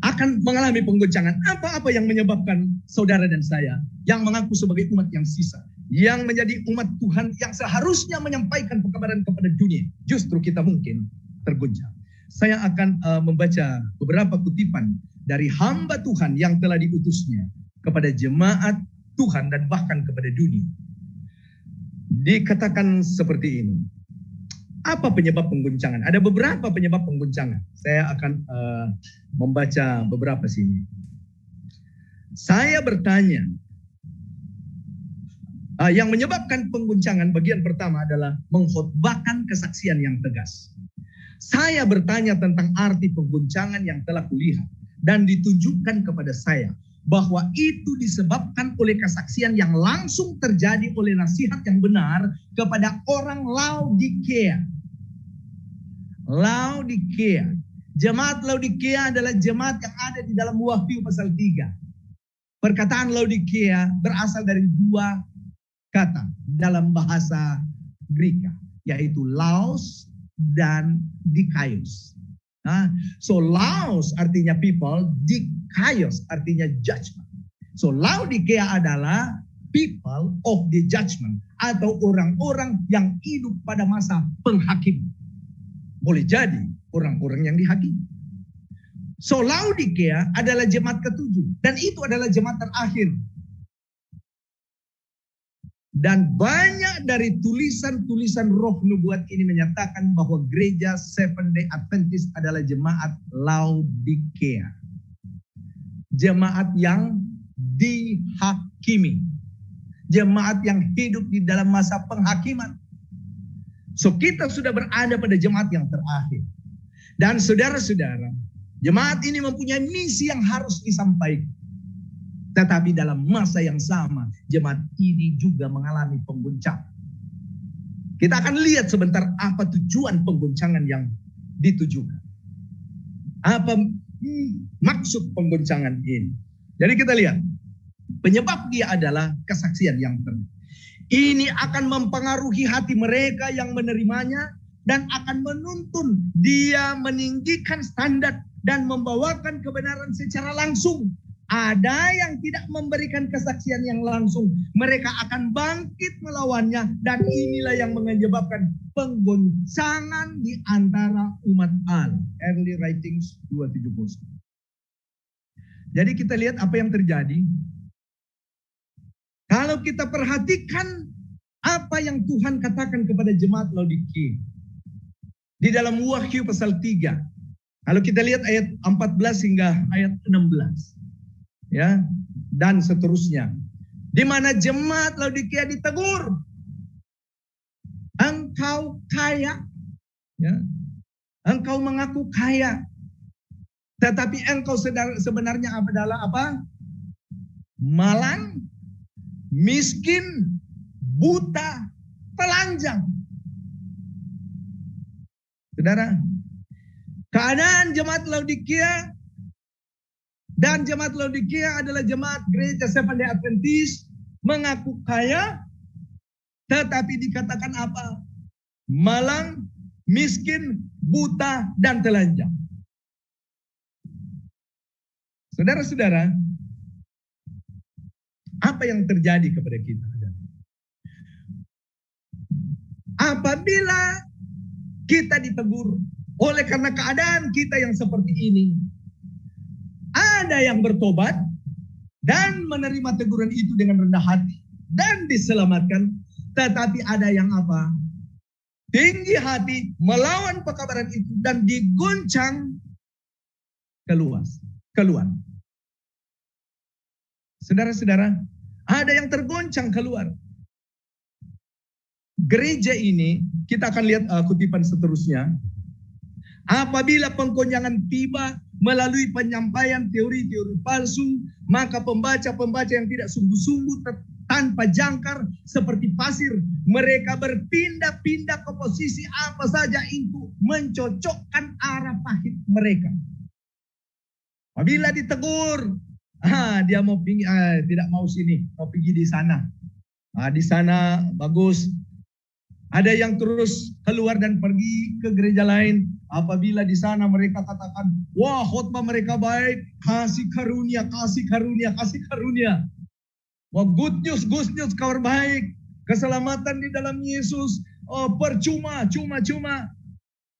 akan mengalami penggoncangan. Apa-apa yang menyebabkan saudara dan saya yang mengaku sebagai umat yang sisa, yang menjadi umat Tuhan yang seharusnya menyampaikan pekabaran kepada dunia, justru kita mungkin tergoncang. Saya akan membaca beberapa kutipan dari hamba Tuhan yang telah diutusnya kepada jemaat Tuhan dan bahkan kepada dunia. Dikatakan seperti ini. Apa penyebab penggoncangan? Ada beberapa penyebab penggoncangan. Saya akan membaca beberapa sini. Saya bertanya, yang menyebabkan penggoncangan bagian pertama adalah mengkhotbahkan kesaksian yang tegas. Saya bertanya tentang arti penggoncangan yang telah kulihat dan ditunjukkan kepada saya bahwa itu disebabkan oleh kesaksian yang langsung terjadi oleh nasihat yang benar kepada orang Laodikea. Laodikea. Jemaat Laodikea adalah jemaat yang ada di dalam Wahyu pasal 3. Perkataan Laodikea berasal dari dua kata dalam bahasa Greka, yaitu Laos dan Dikaios. So Laos artinya people, Dikaios artinya judgment. So Laodikea adalah people of the judgment atau orang-orang yang hidup pada masa penghakiman. Boleh jadi orang-orang yang dihakimi. So Laodikea adalah jemaat ketujuh dan itu adalah jemaat terakhir. Dan banyak dari tulisan-tulisan roh nubuat ini menyatakan bahwa gereja Seventh Day Adventist adalah jemaat Laodikea. Jemaat yang dihakimi. Jemaat yang hidup di dalam masa penghakiman. So kita sudah berada pada jemaat yang terakhir. Dan saudara-saudara, jemaat ini mempunyai misi yang harus disampaikan. Tetapi dalam masa yang sama, jemaat ini juga mengalami penggoncangan. Kita akan lihat sebentar apa tujuan penggoncangan yang ditujukan. Apa maksud penggoncangan ini? Jadi kita lihat, penyebab dia adalah kesaksian yang benar. Ini akan mempengaruhi hati mereka yang menerimanya dan akan menuntun dia meninggikan standar dan membawakan kebenaran secara langsung. Ada yang tidak memberikan kesaksian yang langsung. Mereka akan bangkit melawannya dan inilah yang menyebabkan penggoncangan di antara umat Allah. Early Writings 270. Jadi kita lihat apa yang terjadi. Kalau kita perhatikan apa yang Tuhan katakan kepada jemaat Laodikia di dalam Wahyu pasal 3. Kalau kita lihat ayat 14 hingga ayat 16. Ya, dan seterusnya. Di mana jemaat Laodikia ditegur. Engkau kaya, ya. Engkau mengaku kaya, tetapi engkau sebenarnya adalah apa? Malang, miskin, buta, telanjang. Saudara, keadaan jemaat Laodikia dan jemaat Laodikia adalah jemaat gereja Seventh Day Adventist mengaku kaya, tetapi dikatakan apa? Malang, miskin, buta, dan telanjang. Saudara-saudara, apa yang terjadi kepada kita? Apabila kita ditegur oleh karena keadaan kita yang seperti ini, ada yang bertobat dan menerima teguran itu dengan rendah hati dan diselamatkan. Tetapi ada yang apa? Tinggi hati, melawan pekabaran itu dan diguncang keluar. Saudara-saudara, ada yang tergoncang keluar. Gereja ini, kita akan lihat kutipan seterusnya. Apabila penggoncangan tiba melalui penyampaian teori-teori palsu, maka pembaca-pembaca yang tidak sungguh-sungguh tanpa jangkar seperti pasir, mereka berpindah-pindah ke posisi apa saja untuk mencocokkan arah pahit mereka. Apabila ditegur, dia mau pergi, tidak mau sini, mau pergi di sana. Di sana bagus. Ada yang terus keluar dan pergi ke gereja lain. Apabila di sana mereka katakan, wah khotbah mereka baik, kasih karunia, kasih karunia, kasih karunia. Wah good news, kabar baik, keselamatan di dalam Yesus. Percuma, cuma.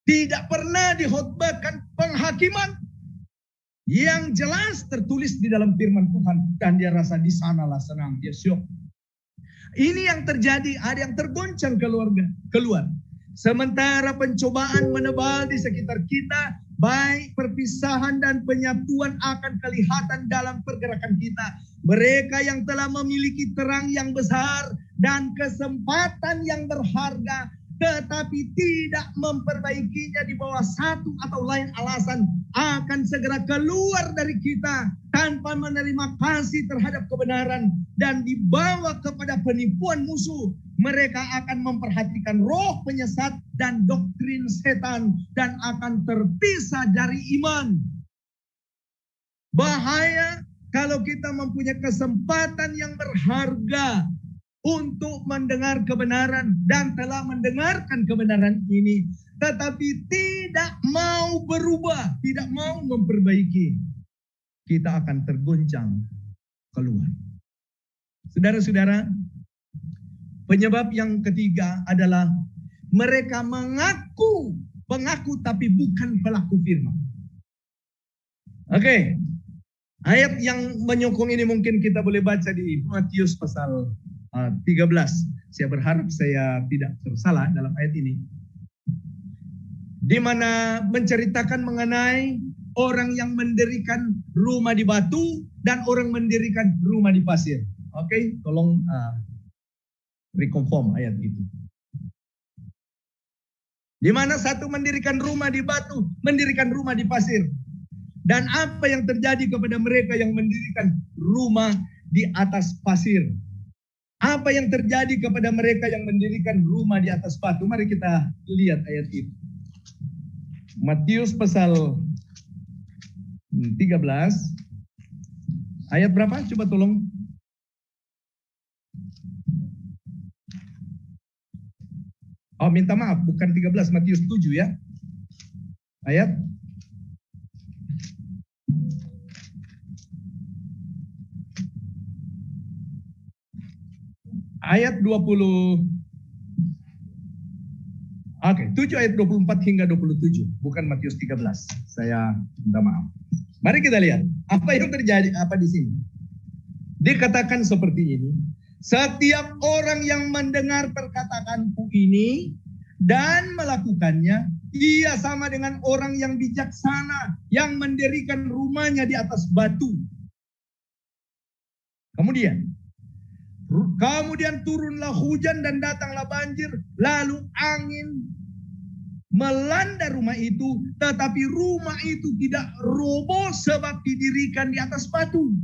Tidak pernah dihotbahkan penghakiman yang jelas tertulis di dalam firman Tuhan. Dan dia rasa di sanalah senang, dia syok. Ini yang terjadi, ada yang tergoncang keluar. Sementara pencobaan menebal di sekitar kita, baik perpisahan dan penyatuan akan kelihatan dalam pergerakan kita. Mereka yang telah memiliki terang yang besar dan kesempatan yang berharga, tetapi tidak memperbaikinya di bawah satu atau lain alasan, akan segera keluar dari kita tanpa menerima kasih terhadap kebenaran dan dibawa kepada penipuan musuh. Mereka akan memperhatikan roh penyesat dan doktrin setan dan akan terpisah dari iman. Bahaya kalau kita mempunyai kesempatan yang berharga untuk mendengar kebenaran dan telah mendengarkan kebenaran ini, tetapi tidak mau berubah, tidak mau memperbaiki, kita akan tergoncang keluar. Saudara-saudara, penyebab yang ketiga adalah mereka mengaku tapi bukan pelaku firman. Oke. Ayat yang menyokong ini mungkin kita boleh baca di Matius pasal 13. Saya berharap saya tidak tersalah dalam ayat ini. Di mana menceritakan mengenai orang yang mendirikan rumah di batu dan orang mendirikan rumah di pasir. Oke, tolong reconfirm ayat itu. Di mana satu mendirikan rumah di batu, mendirikan rumah di pasir. Dan apa yang terjadi kepada mereka yang mendirikan rumah di atas pasir? Apa yang terjadi kepada mereka yang mendirikan rumah di atas batu? Mari kita lihat ayat itu. Matius pasal 13. Ayat berapa? Coba tolong. Minta maaf, bukan 13, Matius 7 ya. Ayat ayat 20. Oke, 7 ayat 24 hingga 27, bukan Matius 13. Saya minta maaf. Mari kita lihat apa yang terjadi apa di sini. Dikatakan seperti ini, setiap orang yang mendengar perkataanku ini dan melakukannya, ia sama dengan orang yang bijaksana yang mendirikan rumahnya di atas batu. Kemudian turunlah hujan dan datanglah banjir, lalu angin melanda rumah itu, tetapi rumah itu tidak roboh sebab didirikan di atas batu.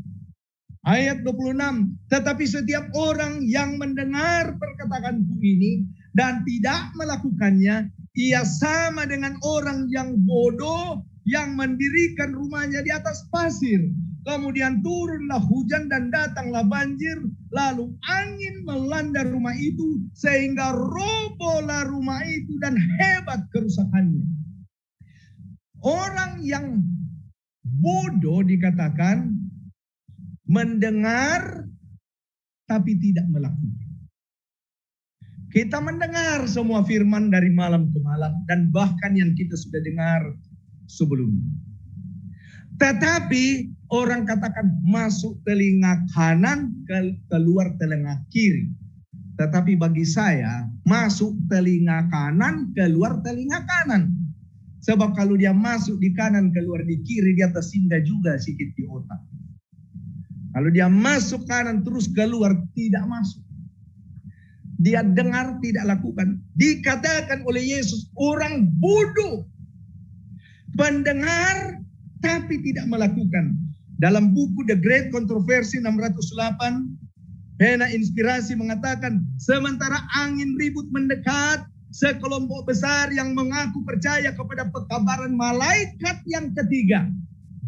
Ayat 26, tetapi setiap orang yang mendengar perkataanku ini dan tidak melakukannya, ia sama dengan orang yang bodoh yang mendirikan rumahnya di atas pasir. Kemudian turunlah hujan dan datanglah banjir, lalu angin melanda rumah itu sehingga robohlah rumah itu dan hebat kerusakannya. Orang yang bodoh dikatakan mendengar tapi tidak melakukan. Kita mendengar semua firman dari malam ke malam dan bahkan yang kita sudah dengar sebelumnya. Tetapi orang katakan masuk telinga kanan, keluar telinga kiri. Tetapi bagi saya, masuk telinga kanan, keluar telinga kanan. Sebab kalau dia masuk di kanan, keluar di kiri, dia tersinda juga sedikit di otak. Kalau dia masuk kanan, terus keluar, tidak masuk. Dia dengar, tidak lakukan. Dikatakan oleh Yesus, orang bodoh. Pendengar, tapi tidak melakukan. Dalam buku The Great Controversy 608, pena inspirasi mengatakan, sementara angin ribut mendekat, sekelompok besar yang mengaku percaya kepada pekabaran malaikat yang ketiga.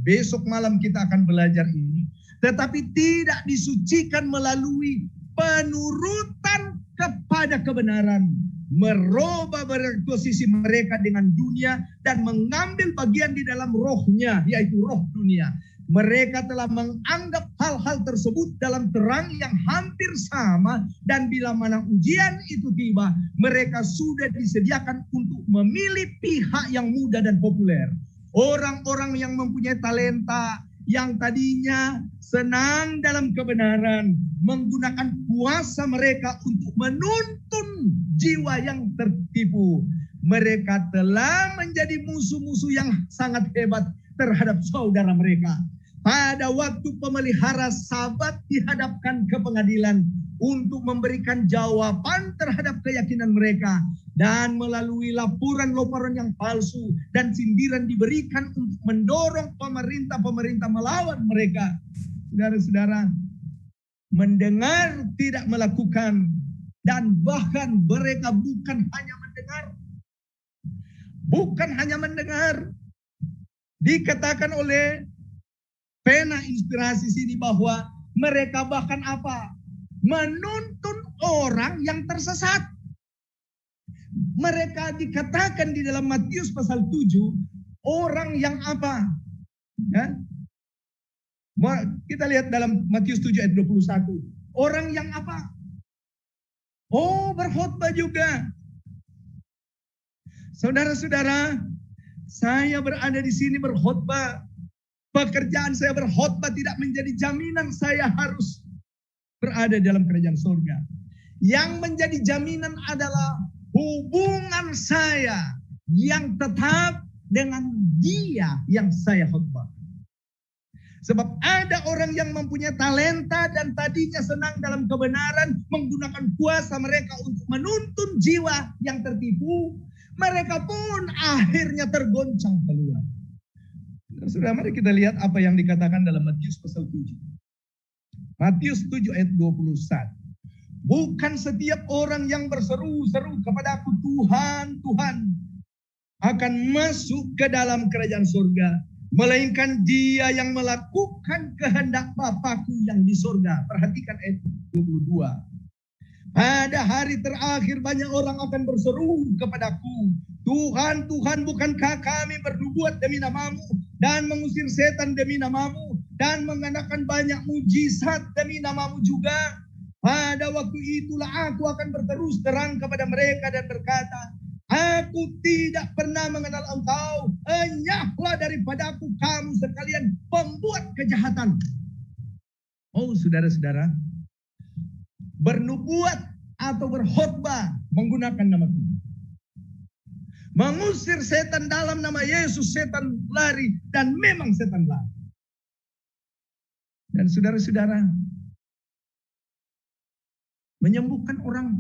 Besok malam kita akan belajar ini. Tetapi tidak disucikan melalui penurutan kepada kebenaran. Merubah posisi mereka dengan dunia dan mengambil bagian di dalam rohnya, yaitu roh dunia. Mereka telah menganggap hal-hal tersebut dalam terang yang hampir sama, dan bila mana ujian itu tiba, mereka sudah disediakan untuk memilih pihak yang mudah dan populer. Orang-orang yang mempunyai talenta, yang tadinya senang dalam kebenaran, menggunakan kuasa mereka untuk menuntun jiwa yang tertipu. Mereka telah menjadi musuh-musuh yang sangat hebat terhadap saudara mereka. Pada waktu pemelihara Sabat dihadapkan ke pengadilan untuk memberikan jawaban terhadap keyakinan mereka, dan melalui laporan-laporan yang palsu dan sindiran diberikan untuk mendorong pemerintah-pemerintah melawan mereka. Saudara-saudara, mendengar tidak melakukan, dan bahkan mereka bukan hanya mendengar, dikatakan oleh pena inspirasi sini bahwa mereka bahkan apa? Menuntun orang yang tersesat. Mereka dikatakan di dalam Matius pasal 7, orang yang apa? Ya? Kita lihat dalam Matius 7 ayat 21. Orang yang apa? Oh, berkhotbah juga. Saudara-saudara, saya berada di sini berkhotbah. Pekerjaan saya berkhotbah tidak menjadi jaminan saya harus berada dalam kerajaan surga. Yang menjadi jaminan adalah hubungan saya yang tetap dengan Dia yang saya khotbah. Sebab ada orang yang mempunyai talenta dan tadinya senang dalam kebenaran, menggunakan kuasa mereka untuk menuntun jiwa yang tertipu. Mereka pun akhirnya tergoncang keluar. Sudah, mari kita lihat apa yang dikatakan dalam Matius pasal 7. Matius 7 ayat 21. Bukan setiap orang yang berseru-seru kepada Aku, Tuhan, Tuhan, akan masuk ke dalam kerajaan surga, melainkan dia yang melakukan kehendak Bapa-Ku yang di surga. Perhatikan ayat 22. Pada hari terakhir banyak orang akan berseru kepadaku, Tuhan, Tuhan, bukankah kami bernubuat demi namamu dan mengusir setan demi namamu dan mengadakan banyak mujizat demi namamu juga? Pada waktu itulah aku akan berterus terang kepada mereka dan berkata, Aku tidak pernah mengenal engkau. Enyahlah daripadaku kamu sekalian pembuat kejahatan. Oh saudara-saudara, bernubuat atau berkhotbah menggunakan nama Tuhan. Mengusir setan dalam nama Yesus, setan lari, dan memang setan lari. Dan saudara-saudara, menyembuhkan orang,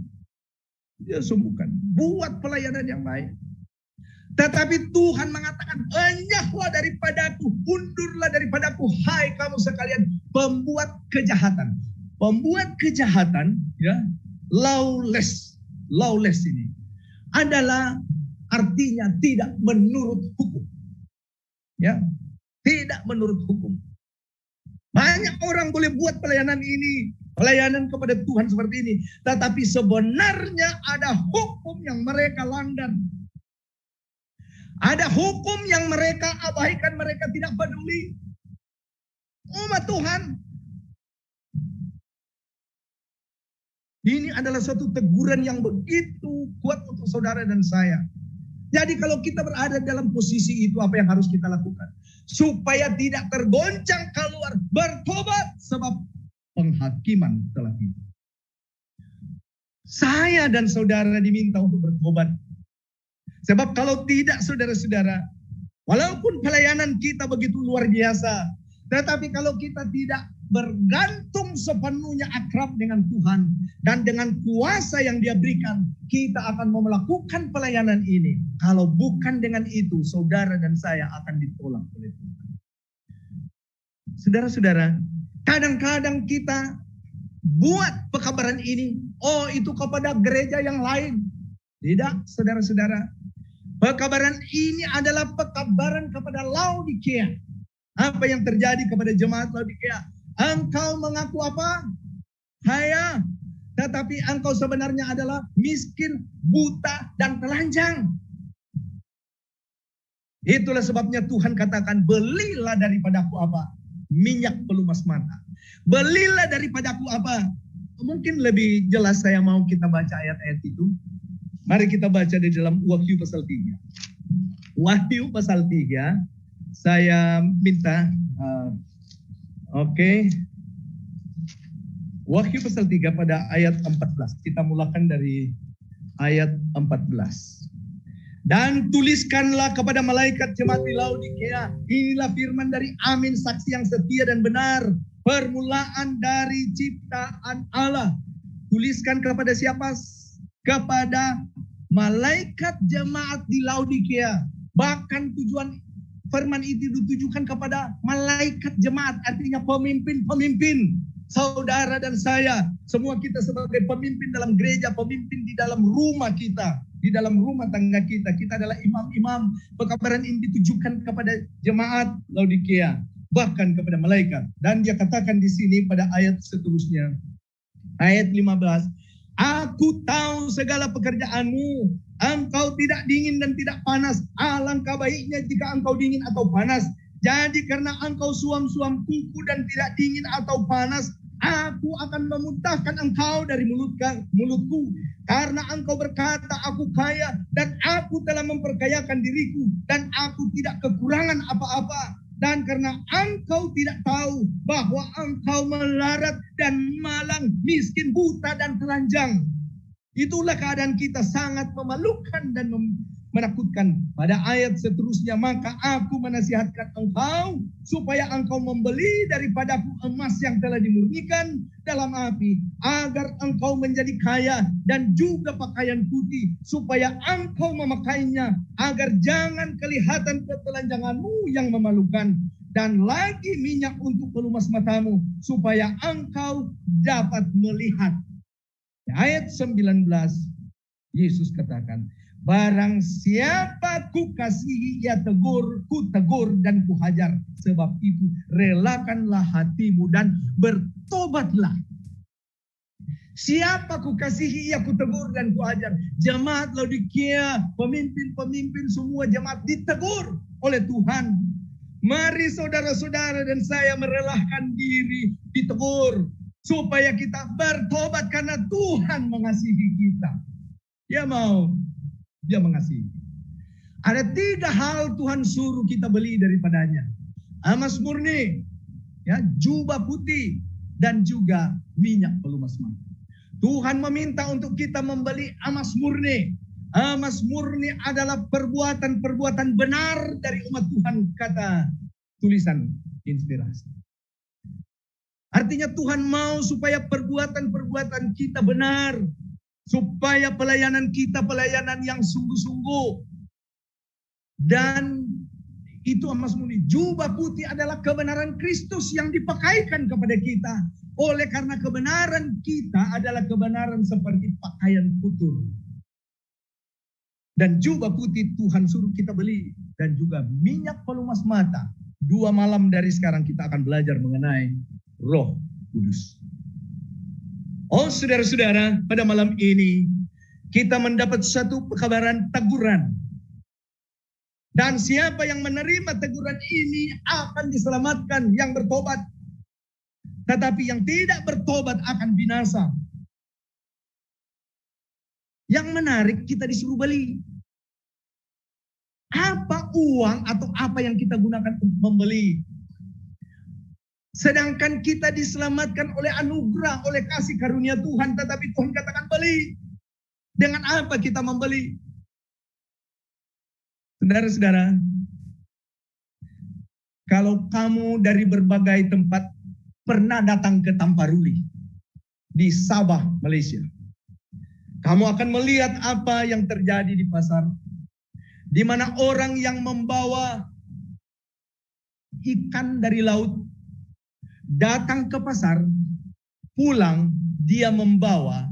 dia sembuhkan. Buat pelayanan yang baik. Tetapi Tuhan mengatakan, enyahlah daripadaku, undurlah daripadaku, hai kamu sekalian pembuat kejahatan. Pembuat kejahatan, ya, lawless ini adalah artinya tidak menurut hukum. Ya, tidak menurut hukum. Banyak orang boleh buat pelayanan ini, pelayanan kepada Tuhan seperti ini, tetapi sebenarnya ada hukum yang mereka langgar. Ada hukum yang mereka abaikan, mereka tidak peduli. Umat Tuhan. Ini adalah suatu teguran yang begitu kuat untuk saudara dan saya. Jadi kalau kita berada dalam posisi itu, apa yang harus kita lakukan? Supaya tidak tergoncang keluar, bertobat sebab penghakiman telah tiba. Saya dan saudara diminta untuk bertobat. Sebab kalau tidak saudara-saudara, walaupun pelayanan kita begitu luar biasa, tetapi kalau kita tidak bergantung sepenuhnya akrab dengan Tuhan dan dengan kuasa yang Dia berikan, kita akan melakukan pelayanan ini. Kalau bukan dengan itu, saudara dan saya akan ditolak oleh Tuhan. Saudara-saudara, kadang-kadang kita buat pekabaran ini, oh itu kepada gereja yang lain. Tidak, saudara-saudara. Pekabaran ini adalah pekabaran kepada Laodikia. Apa yang terjadi kepada jemaat Laodikia? Engkau mengaku apa? Kaya, tetapi engkau sebenarnya adalah miskin, buta, dan telanjang. Itulah sebabnya Tuhan katakan, belilah daripadaku apa? Minyak pelumas mata. Belilah daripadaku apa? Mungkin lebih jelas saya mau kita baca ayat-ayat itu. Mari kita baca di dalam Wahyu pasal 3. Wahyu pasal 3, saya minta... Oke. Wahyu pasal 3 pada ayat 14. Kita mulakan dari ayat 14. Dan tuliskanlah kepada malaikat jemaat di Laodikia, inilah firman dari Amin, saksi yang setia dan benar, permulaan dari ciptaan Allah. Tuliskan kepada siapa? Kepada malaikat jemaat di Laodikia. Bahkan tujuan firman itu ditujukan kepada malaikat jemaat, artinya pemimpin-pemimpin. Saudara dan saya, semua kita sebagai pemimpin dalam gereja, pemimpin di dalam rumah kita, di dalam rumah tangga kita. Kita adalah imam-imam. Pekabaran ini ditujukan kepada jemaat Laodikia, bahkan kepada malaikat. Dan dia katakan di sini pada ayat seterusnya, ayat 15, aku tahu segala pekerjaanmu. Engkau tidak dingin dan tidak panas. Alangkah baiknya jika engkau dingin atau panas. Jadi karena engkau suam-suam kuku dan tidak dingin atau panas, aku akan memuntahkan engkau dari mulutku. Karena engkau berkata, aku kaya dan aku telah memperkayakan diriku dan aku tidak kekurangan apa-apa. Dan karena engkau tidak tahu bahwa engkau melarat dan malang, miskin, buta dan telanjang. Itulah keadaan kita, sangat memalukan dan menakutkan. Pada ayat seterusnya, maka aku menasihatkan engkau supaya engkau membeli daripadaku emas yang telah dimurnikan dalam api, agar engkau menjadi kaya, dan juga pakaian putih supaya engkau memakainya, agar jangan kelihatan ketelanjanganmu yang memalukan, dan lagi minyak untuk pelumas matamu supaya engkau dapat melihat. Ayat 19, Yesus katakan, barang siapa ku kasihi, ia tegur, ku tegur dan ku hajar. Sebab itu relakanlah hatimu dan bertobatlah. Siapa ku kasihi, ia ku tegur dan ku hajar. Jemaat Laodikia, pemimpin-pemimpin semua jemaat ditegur oleh Tuhan. Mari saudara-saudara dan saya merelakan diri ditegur, supaya kita bertobat karena Tuhan mengasihi kita. Ya mau. dia mengasihi. Ada 3 hal Tuhan suruh kita beli daripadanya. Emas murni, ya, jubah putih, dan juga minyak pelumas mata. Tuhan meminta untuk kita membeli emas murni. Emas murni adalah perbuatan-perbuatan benar dari umat Tuhan, kata tulisan inspirasi. Artinya Tuhan mau supaya perbuatan-perbuatan kita benar, supaya pelayanan kita pelayanan yang sungguh-sungguh. Dan itu emas murni. Jubah putih adalah kebenaran Kristus yang dipakaikan kepada kita. Oleh karena kebenaran kita adalah kebenaran seperti pakaian futur. Dan jubah putih Tuhan suruh kita beli. Dan juga minyak pelumas mata. 2 malam dari sekarang kita akan belajar mengenai Roh Kudus. Oh saudara-saudara, pada malam ini kita mendapat satu kabaran teguran. Dan siapa yang menerima teguran ini akan diselamatkan, yang bertobat. Tetapi yang tidak bertobat akan binasa. Yang menarik, kita disuruh beli. Apa uang atau apa yang kita gunakan untuk membeli? Sedangkan kita diselamatkan oleh anugerah, oleh kasih karunia Tuhan. Tetapi Tuhan katakan beli. Dengan apa kita membeli? Saudara-saudara, kalau kamu dari berbagai tempat pernah datang ke Tamparuli di Sabah, Malaysia, kamu akan melihat apa yang terjadi di pasar, di mana orang yang membawa ikan dari laut datang ke pasar, pulang dia membawa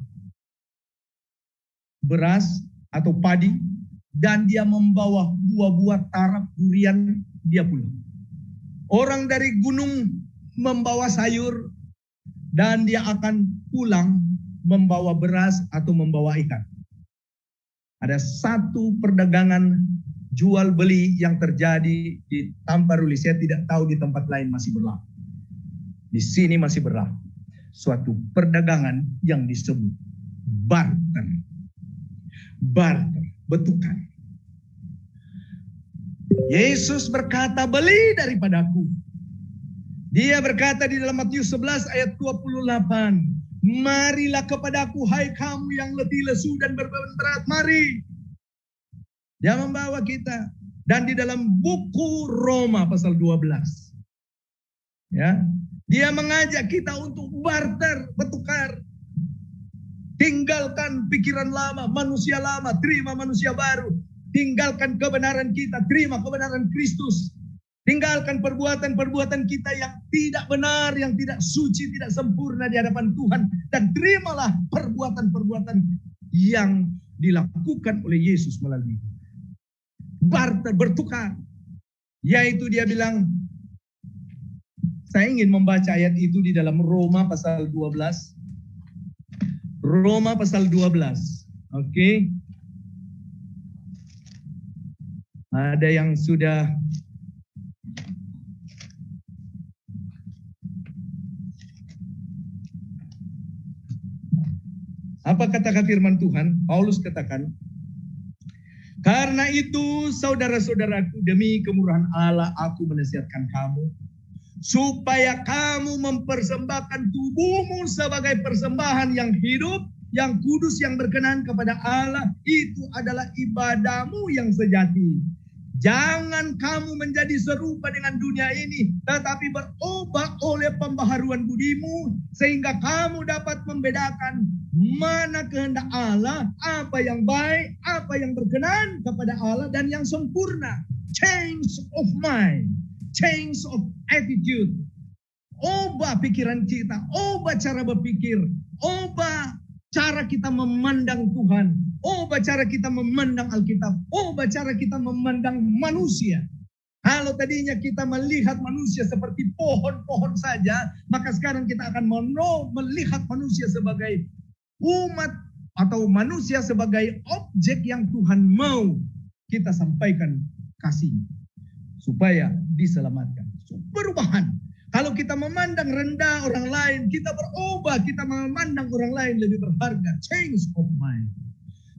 beras atau padi, dan dia membawa buah-buah tarap, durian, dia pulang. Orang dari gunung membawa sayur, dan dia akan pulang membawa beras atau membawa ikan. Ada satu perdagangan jual beli yang terjadi di Tamparuli. Saya tidak tahu di tempat lain masih berlaku. Di sini masih berlaku. Suatu perdagangan yang disebut barter. Barter, bertukar. Yesus berkata, beli daripadaku. Dia berkata di dalam Matius 11 ayat 28, marilah kepadaku hai kamu yang letih lesu dan berbeban berat, mari. Dia membawa kita. Dan di dalam buku Roma pasal 12, ya, dia mengajak kita untuk barter, bertukar. Tinggalkan pikiran lama, manusia lama, terima manusia baru. Tinggalkan kebenaran kita, terima kebenaran Kristus. Tinggalkan perbuatan-perbuatan kita yang tidak benar, yang tidak suci, tidak sempurna di hadapan Tuhan. Dan terimalah perbuatan-perbuatan yang dilakukan oleh Yesus melalui barter, bertukar. Yaitu dia bilang, saya ingin membaca ayat itu di dalam Roma pasal 12. Roma pasal 12. Oke. Ada yang sudah apa kata firman Tuhan? Paulus katakan, karena itu saudara-saudaraku, demi kemurahan Allah aku menasihatkan kamu, supaya kamu mempersembahkan tubuhmu sebagai persembahan yang hidup, yang kudus, yang berkenan kepada Allah. Itu adalah ibadahmu yang sejati. Jangan kamu menjadi serupa dengan dunia ini, tetapi berubah oleh pembaharuan budimu, sehingga kamu dapat membedakan mana kehendak Allah, apa yang baik, apa yang berkenan kepada Allah, dan yang sempurna. Change of mind, change of attitude. Ubah pikiran kita, ubah cara berpikir, ubah cara kita memandang Tuhan, ubah cara kita memandang Alkitab, ubah cara kita memandang manusia. Kalau tadinya kita melihat manusia seperti pohon-pohon saja, maka sekarang kita akan melihat manusia sebagai umat atau manusia sebagai objek yang Tuhan mau kita sampaikan kasih supaya diselamatkan. Perubahan. Kalau kita memandang rendah orang lain, kita berubah, kita memandang orang lain lebih berharga. Change of mind.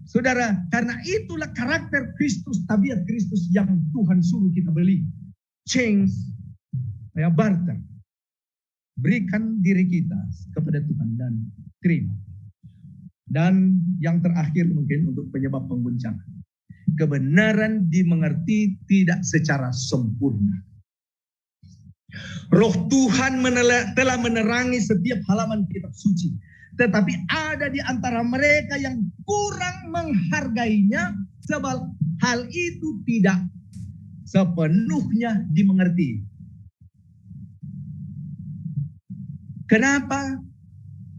Saudara, karena itulah karakter Kristus, tabiat Kristus yang Tuhan suruh kita beli. Change, ya, barter. Berikan diri kita kepada Tuhan dan terima. Dan yang terakhir mungkin untuk penyebab pengguncangan. Kebenaran dimengerti tidak secara sempurna. Roh Tuhan telah menerangi setiap halaman kitab suci. Tetapi ada di antara mereka yang kurang menghargainya sebab hal itu tidak sepenuhnya dimengerti. Kenapa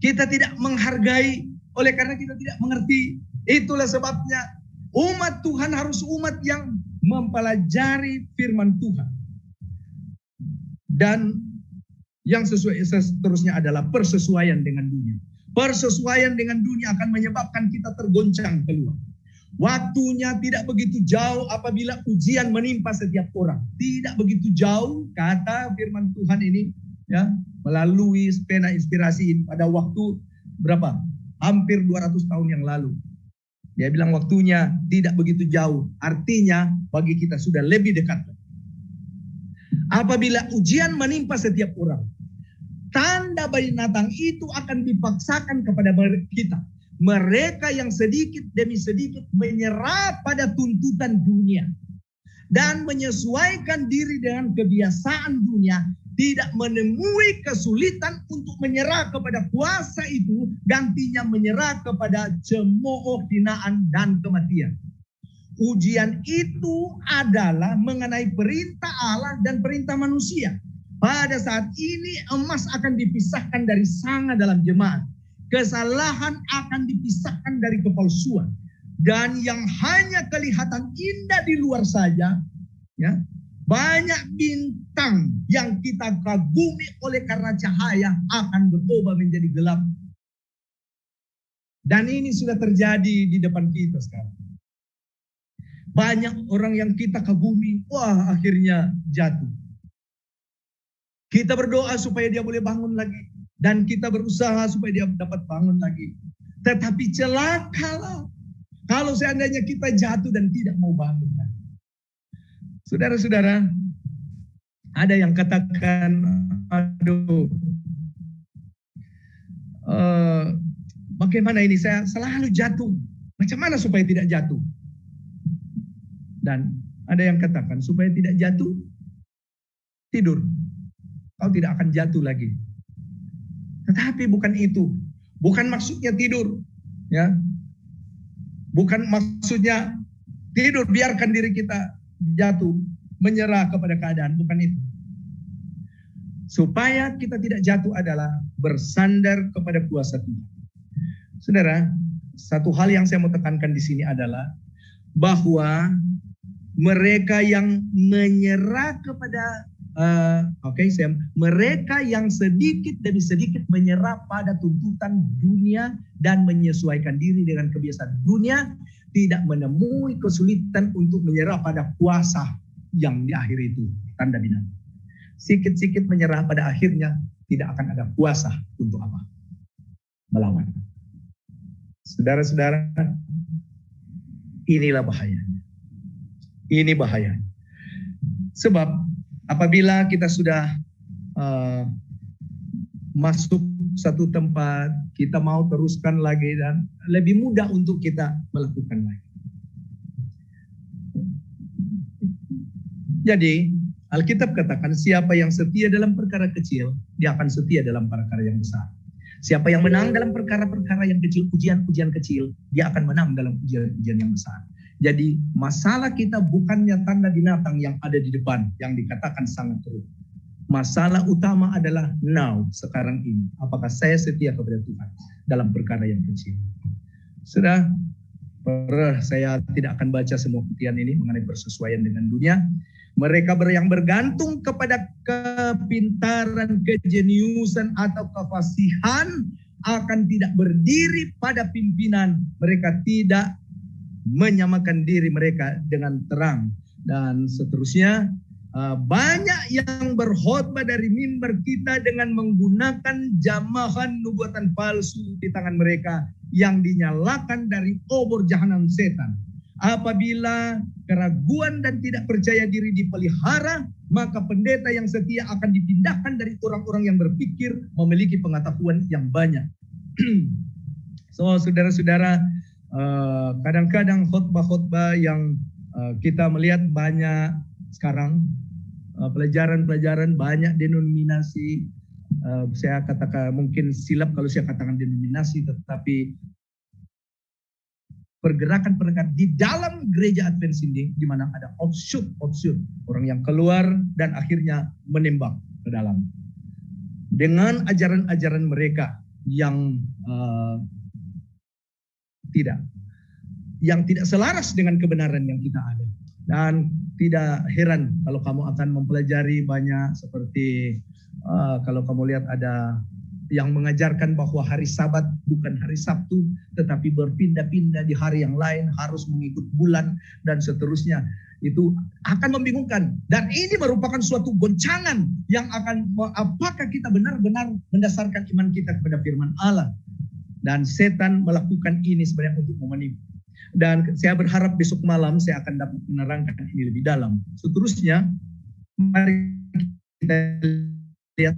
kita tidak menghargai? Oleh karena kita tidak mengerti. Itulah sebabnya umat Tuhan harus umat yang mempelajari firman Tuhan. Dan yang seterusnya adalah persesuaian dengan dunia. Persesuaian dengan dunia akan menyebabkan kita tergoncang keluar. Waktunya tidak begitu jauh apabila ujian menimpa setiap orang. Tidak begitu jauh, kata firman Tuhan ini, ya, melalui pena inspirasi pada waktu berapa? Hampir 200 tahun yang lalu. Dia bilang waktunya tidak begitu jauh. Artinya bagi kita sudah lebih dekat. Apabila ujian menimpa setiap orang, tanda binatang itu akan dipaksakan kepada kita. Mereka yang sedikit demi sedikit menyerah pada tuntutan dunia dan menyesuaikan diri dengan kebiasaan dunia, tidak menemui kesulitan untuk menyerah kepada kuasa itu, gantinya menyerah kepada cemooh, hinaan, dan kematian. Ujian itu adalah mengenai perintah Allah dan perintah manusia. Pada saat ini emas akan dipisahkan dari sanga dalam jemaat. Kesalahan akan dipisahkan dari kepalsuan. Dan yang hanya kelihatan indah di luar saja, ya, banyak bintang yang kita kagumi oleh karena cahaya akan berubah menjadi gelap. Dan ini sudah terjadi di depan kita sekarang. Banyak orang yang kita kagumi, wah akhirnya jatuh. Kita berdoa supaya dia boleh bangun lagi. Dan kita berusaha supaya dia dapat bangun lagi. Tetapi celakalah kalau seandainya kita jatuh dan tidak mau bangun lagi. Saudara-saudara, ada yang katakan, aduh, bagaimana ini saya selalu jatuh. Macam mana supaya tidak jatuh? Dan ada yang katakan supaya tidak jatuh, tidur. Kau tidak akan jatuh lagi. Tetapi bukan itu. Bukan maksudnya tidur. Ya. Bukan maksudnya tidur biarkan diri kita jatuh, menyerah kepada keadaan. Bukan itu. Supaya kita tidak jatuh adalah bersandar kepada kuasa Tuhan. Saudara, satu hal yang saya mau tekankan di sini adalah bahwa mereka yang menyerah kepada mereka yang sedikit demi sedikit menyerah pada tuntutan dunia dan menyesuaikan diri dengan kebiasaan dunia, tidak menemui kesulitan untuk menyerah pada kuasa yang di akhir itu, tanda binatang. Sikit-sikit menyerah pada akhirnya tidak akan ada kuasa untuk apa? Melawan. Saudara-saudara, inilah bahayanya. Ini bahayanya. Sebab apabila kita sudah masuk satu tempat, kita mau teruskan lagi dan lebih mudah untuk kita melakukan lagi. Jadi Alkitab katakan siapa yang setia dalam perkara kecil, dia akan setia dalam perkara yang besar. Siapa yang menang dalam perkara-perkara yang kecil, ujian-ujian kecil, dia akan menang dalam ujian-ujian yang besar. Jadi masalah kita bukannya tanda binatang yang ada di depan yang dikatakan sangat teruk. Masalah utama adalah now, sekarang ini. Apakah saya setia kepada Tuhan dalam perkara yang kecil? Sudah, saya tidak akan baca semua kutian ini mengenai persesuaian dengan dunia. Mereka yang bergantung kepada kepintaran, kejeniusan atau kefasihan akan tidak berdiri pada pimpinan. Mereka tidak menyamakan diri mereka dengan terang. Dan seterusnya, banyak yang berkhotbah dari mimbar kita dengan menggunakan jamahan nubuatan palsu di tangan mereka yang dinyalakan dari obor jahanam setan. Apabila keraguan dan tidak percaya diri dipelihara, maka pendeta yang setia akan dipindahkan dari orang-orang yang berpikir memiliki pengetahuan yang banyak. So, saudara-saudara, kadang-kadang khotbah-khotbah yang kita melihat banyak sekarang, pelajaran-pelajaran banyak denominasi, saya katakan mungkin silap kalau saya katakan denominasi, tetapi pergerakan-pergerakan di dalam gereja Advent ini di mana ada offshoot orang yang keluar dan akhirnya menembak ke dalam dengan ajaran-ajaran mereka yang tidak selaras dengan kebenaran yang kita ada. Dan tidak heran kalau kamu akan mempelajari banyak seperti kalau kamu lihat ada yang mengajarkan bahwa hari Sabat bukan hari Sabtu, tetapi berpindah-pindah di hari yang lain, harus mengikut bulan, dan seterusnya. Itu akan membingungkan. Dan ini merupakan suatu goncangan yang akan, apakah kita benar-benar mendasarkan iman kita kepada firman Allah. Dan setan melakukan ini sebenarnya untuk menipu. Dan saya berharap besok malam saya akan dapat menerangkan ini lebih dalam. Seterusnya, mari kita lihat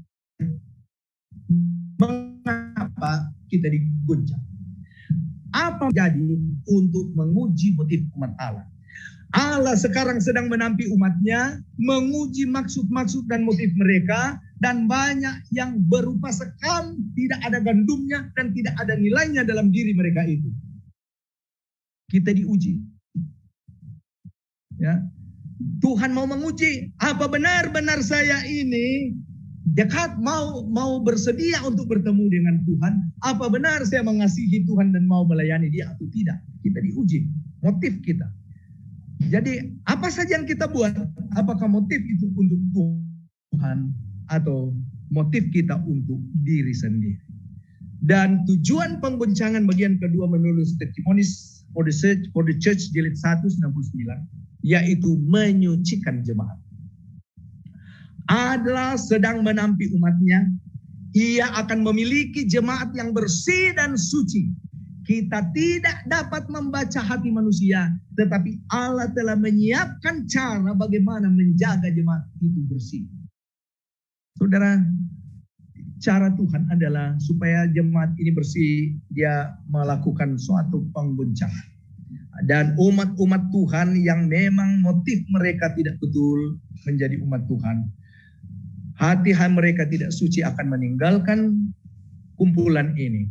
mengapa kita digoncang. Apa jadi untuk menguji motif umat Allah? Allah sekarang sedang menampi umatnya, menguji maksud-maksud dan motif mereka, dan banyak yang berupa sekam, tidak ada gandumnya dan tidak ada nilainya dalam diri mereka itu. Kita diuji. Ya. Tuhan mau menguji, apa benar-benar saya ini dekat, mau bersedia untuk bertemu dengan Tuhan? Apa benar saya mengasihi Tuhan dan mau melayani Dia atau tidak? Kita diuji, motif kita. Jadi apa saja yang kita buat, apakah motif itu untuk Tuhan atau motif kita untuk diri sendiri? Dan tujuan penggoncangan bagian kedua menulis Testimonies for the Church jilid 199, yaitu menyucikan jemaat. Adalah sedang menampi umatnya, ia akan memiliki jemaat yang bersih dan suci. Kita tidak dapat membaca hati manusia, tetapi Allah telah menyiapkan cara bagaimana menjaga jemaat itu bersih. Saudara, cara Tuhan adalah supaya jemaat ini bersih, Dia melakukan suatu penggoncangan. Dan umat-umat Tuhan yang memang motif mereka tidak betul menjadi umat Tuhan, hati mereka tidak suci, akan meninggalkan kumpulan ini.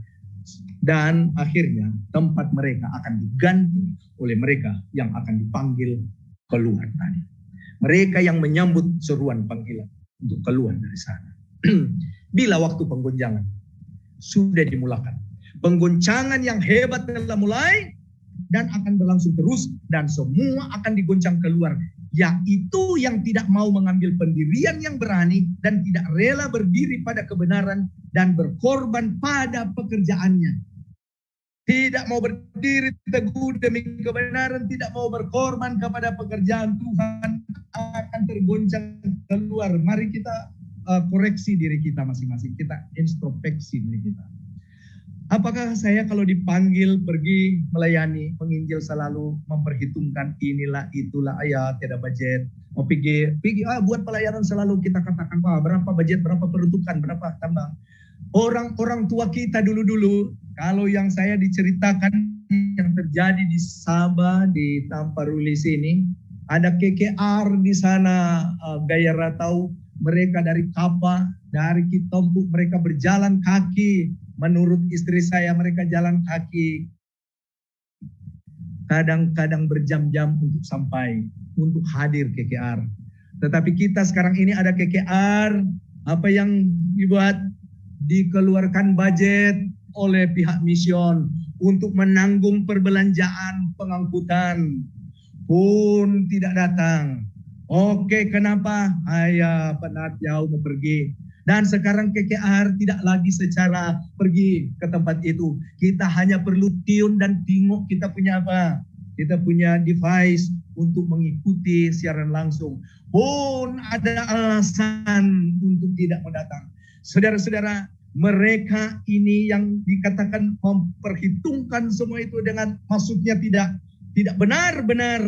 Dan akhirnya tempat mereka akan diganti oleh mereka yang akan dipanggil keluar tadi. Mereka yang menyambut seruan panggilan untuk keluar dari sana. Bila waktu penggoncangan sudah dimulakan. Penggoncangan yang hebat telah mulai dan akan berlangsung terus, dan semua akan digoncang keluar, yaitu yang tidak mau mengambil pendirian yang berani dan tidak rela berdiri pada kebenaran dan berkorban pada pekerjaannya. Tidak mau berdiri teguh demi kebenaran, tidak mau berkorban kepada pekerjaan Tuhan, akan tergoncang keluar. Mari kita koreksi diri kita masing-masing, kita introspeksi diri kita. Apakah saya kalau dipanggil pergi melayani, menginjil selalu memperhitungkan inilah itulah, ya tidak budget, mau pergi buat pelayanan selalu kita katakan berapa budget, berapa peruntukan, berapa tambah. Orang tua kita dulu, kalau yang saya diceritakan yang terjadi di Sabah, di Tamparuli sini, ada KKR di sana, Gaya Ratau, mereka dari Kapa, dari Kitompuk, mereka berjalan kaki. Menurut istri saya, mereka jalan kaki. Kadang-kadang berjam-jam untuk sampai, untuk hadir KKR. Tetapi kita sekarang ini ada KKR, apa yang dibuat? Dikeluarkan budget oleh pihak mision untuk menanggung perbelanjaan pengangkutan, pun tidak datang. Oke, kenapa? Ayah penat jauh mau pergi. Dan sekarang KKR tidak lagi secara pergi ke tempat itu. Kita hanya perlu tune dan tengok kita punya apa. kita punya device untuk mengikuti siaran langsung, pun ada alasan untuk tidak mendatang. Saudara-saudara, mereka ini yang dikatakan memperhitungkan semua itu dengan maksudnya tidak benar-benar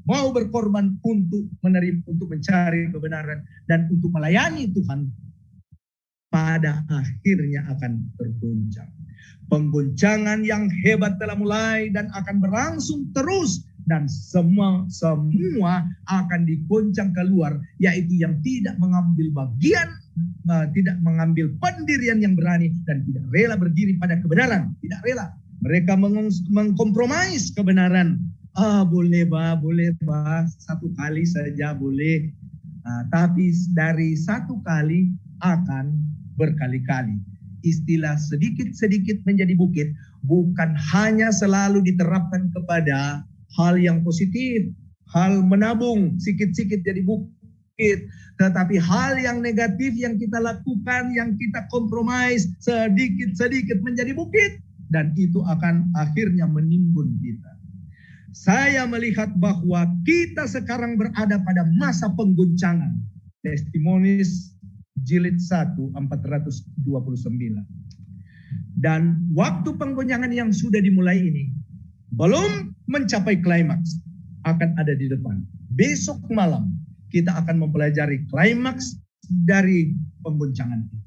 mau berkorban untuk menerima, untuk mencari kebenaran dan untuk melayani Tuhan, pada akhirnya akan tergoncang. Penggoncangan yang hebat telah mulai dan akan berlangsung terus, dan semua akan digoncang keluar, yaitu yang tidak mengambil bagian, tidak mengambil pendirian yang berani dan tidak rela berdiri pada kebenaran, tidak rela. Mereka mengkompromis kebenaran. Boleh bah, satu kali saja boleh. Tapi dari satu kali akan berkali-kali. Istilah sedikit-sedikit menjadi bukit bukan hanya selalu diterapkan kepada hal yang positif, hal menabung sedikit-sedikit jadi bukit, tetapi hal yang negatif yang kita lakukan, yang kita kompromis sedikit-sedikit menjadi bukit, dan itu akan akhirnya menimbun kita. Saya melihat bahwa kita sekarang berada pada masa penggoncangan. Testimonis jilid 1 429. Dan waktu penggoncangan yang sudah dimulai ini belum mencapai klimaks, akan ada di depan. Besok malam kita akan mempelajari klimaks dari penggoncangan itu.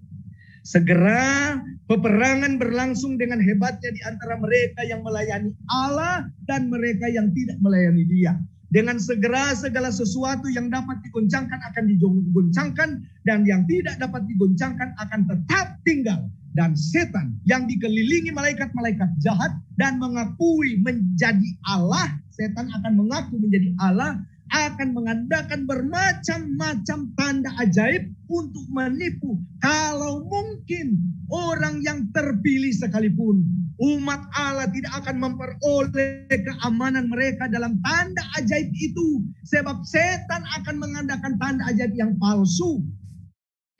Segera peperangan berlangsung dengan hebatnya di antara mereka yang melayani Allah dan mereka yang tidak melayani Dia. Dengan segera segala sesuatu yang dapat digoncangkan akan digoncangkan, dan yang tidak dapat digoncangkan akan tetap tinggal. Dan setan yang dikelilingi malaikat-malaikat jahat dan mengakui menjadi Allah, setan akan mengaku menjadi Allah, akan mengadakan bermacam-macam tanda ajaib untuk menipu. Kalau mungkin orang yang terpilih sekalipun, umat Allah tidak akan memperoleh keamanan mereka dalam tanda ajaib itu, sebab setan akan mengadakan tanda ajaib yang palsu.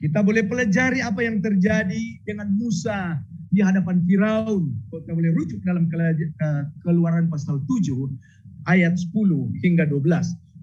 Kita boleh pelajari apa yang terjadi dengan Musa di hadapan Firaun. Kita boleh rujuk dalam Keluaran pasal 7 ayat 10 hingga 12.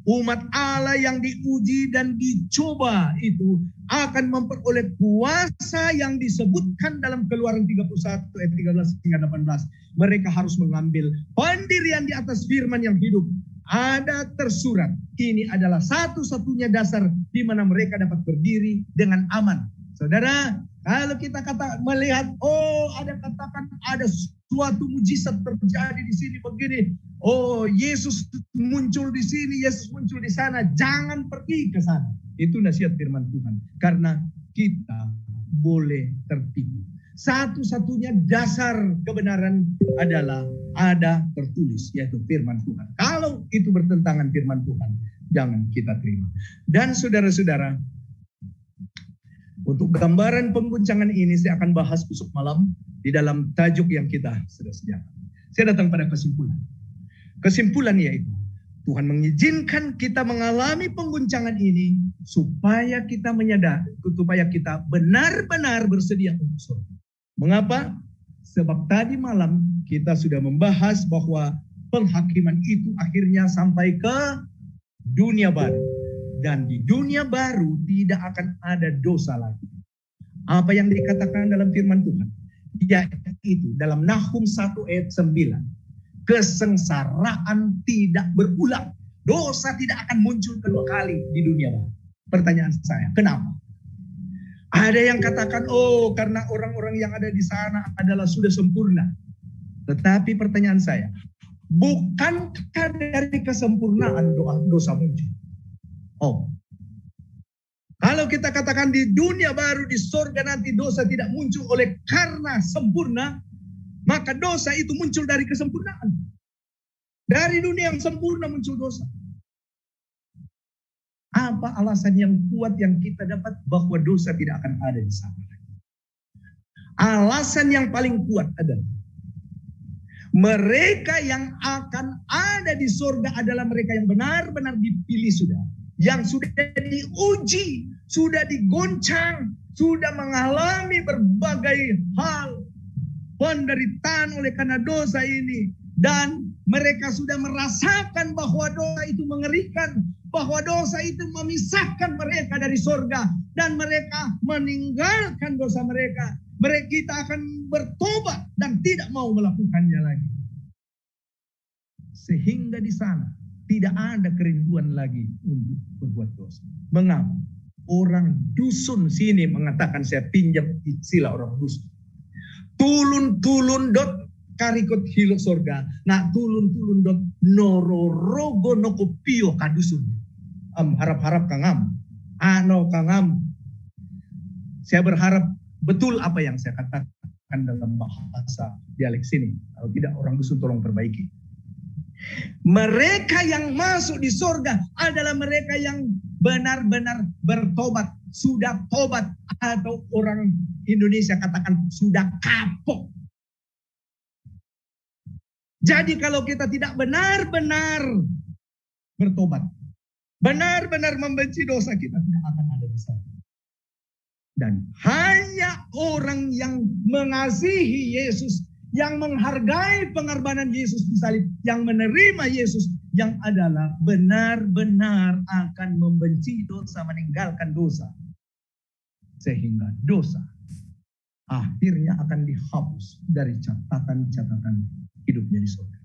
Umat Allah yang diuji dan dicoba itu akan memperoleh kuasa yang disebutkan dalam Keluaran 31 ayat 13 hingga 18. Mereka harus mengambil pendirian di atas firman yang hidup. Ada tersurat. Ini adalah satu-satunya dasar di mana mereka dapat berdiri dengan aman. Saudara, kalau kita melihat, ada suatu mujizat terjadi di sini begini. Oh, Yesus muncul di sini, Yesus muncul di sana. Jangan pergi ke sana. Itu nasihat firman Tuhan. Karena kita boleh tertipu. Satu-satunya dasar kebenaran adalah ada tertulis, yaitu firman Tuhan. Kalau itu bertentangan firman Tuhan, jangan kita terima. Dan saudara-saudara, untuk gambaran pengguncangan ini saya akan bahas besok malam di dalam tajuk yang kita sudah sediakan. Saya datang pada kesimpulan. Kesimpulan yaitu Tuhan mengizinkan kita mengalami pengguncangan ini supaya kita menyadari, supaya kita benar-benar bersedia untuk surga. Mengapa? Sebab tadi malam kita sudah membahas bahwa penghakiman itu akhirnya sampai ke dunia baru. Dan di dunia baru tidak akan ada dosa lagi. Apa yang dikatakan dalam firman Tuhan? Yaitu dalam Nahum 1 ayat 9. Kesengsaraan tidak berulang. Dosa tidak akan muncul kedua kali di dunia baru. Pertanyaan saya, kenapa? Ada yang katakan, karena orang-orang yang ada di sana adalah sudah sempurna. Tetapi pertanyaan saya, bukankah dari kesempurnaan dosa muncul? Kalau kita katakan di dunia baru, di surga nanti dosa tidak muncul oleh karena sempurna, maka dosa itu muncul dari kesempurnaan. Dari dunia yang sempurna muncul dosa. Apa alasan yang kuat yang kita dapat bahwa dosa tidak akan ada di sana? Alasan yang paling kuat adalah mereka yang akan ada di surga adalah mereka yang benar-benar dipilih sudah. Yang sudah diuji, sudah digoncang, sudah mengalami berbagai hal penderitaan oleh karena dosa ini. Dan Mereka sudah merasakan bahwa dosa itu mengerikan, bahwa dosa itu memisahkan mereka dari surga, dan mereka meninggalkan dosa mereka. Kita akan bertobat dan tidak mau melakukannya lagi. Sehingga di sana tidak ada kerinduan lagi untuk berbuat dosa. Mengapa? Orang dusun sini mengatakan, saya pinjam istilah orang dusun. Tulun-tulun dot karikot hilo sorga. Nah tulun-tulun dot nororogo nokopio kadusun. Harap-harap kangam. Ano kangam. Saya berharap betul apa yang saya katakan dalam bahasa dialek sini. Kalau tidak orang dusun tolong perbaiki. Mereka yang masuk di surga adalah mereka yang benar-benar bertobat, sudah tobat, atau orang Indonesia katakan sudah kapok. Jadi kalau kita tidak benar-benar bertobat, benar-benar membenci dosa, kita tidak akan ada di sana. Dan hanya orang yang mengasihi Yesus, yang menghargai pengorbanan Yesus di salib, yang menerima Yesus, yang adalah benar-benar akan membenci dosa, meninggalkan dosa. Sehingga dosa akhirnya akan dihapus dari catatan-catatan hidupnya di surga.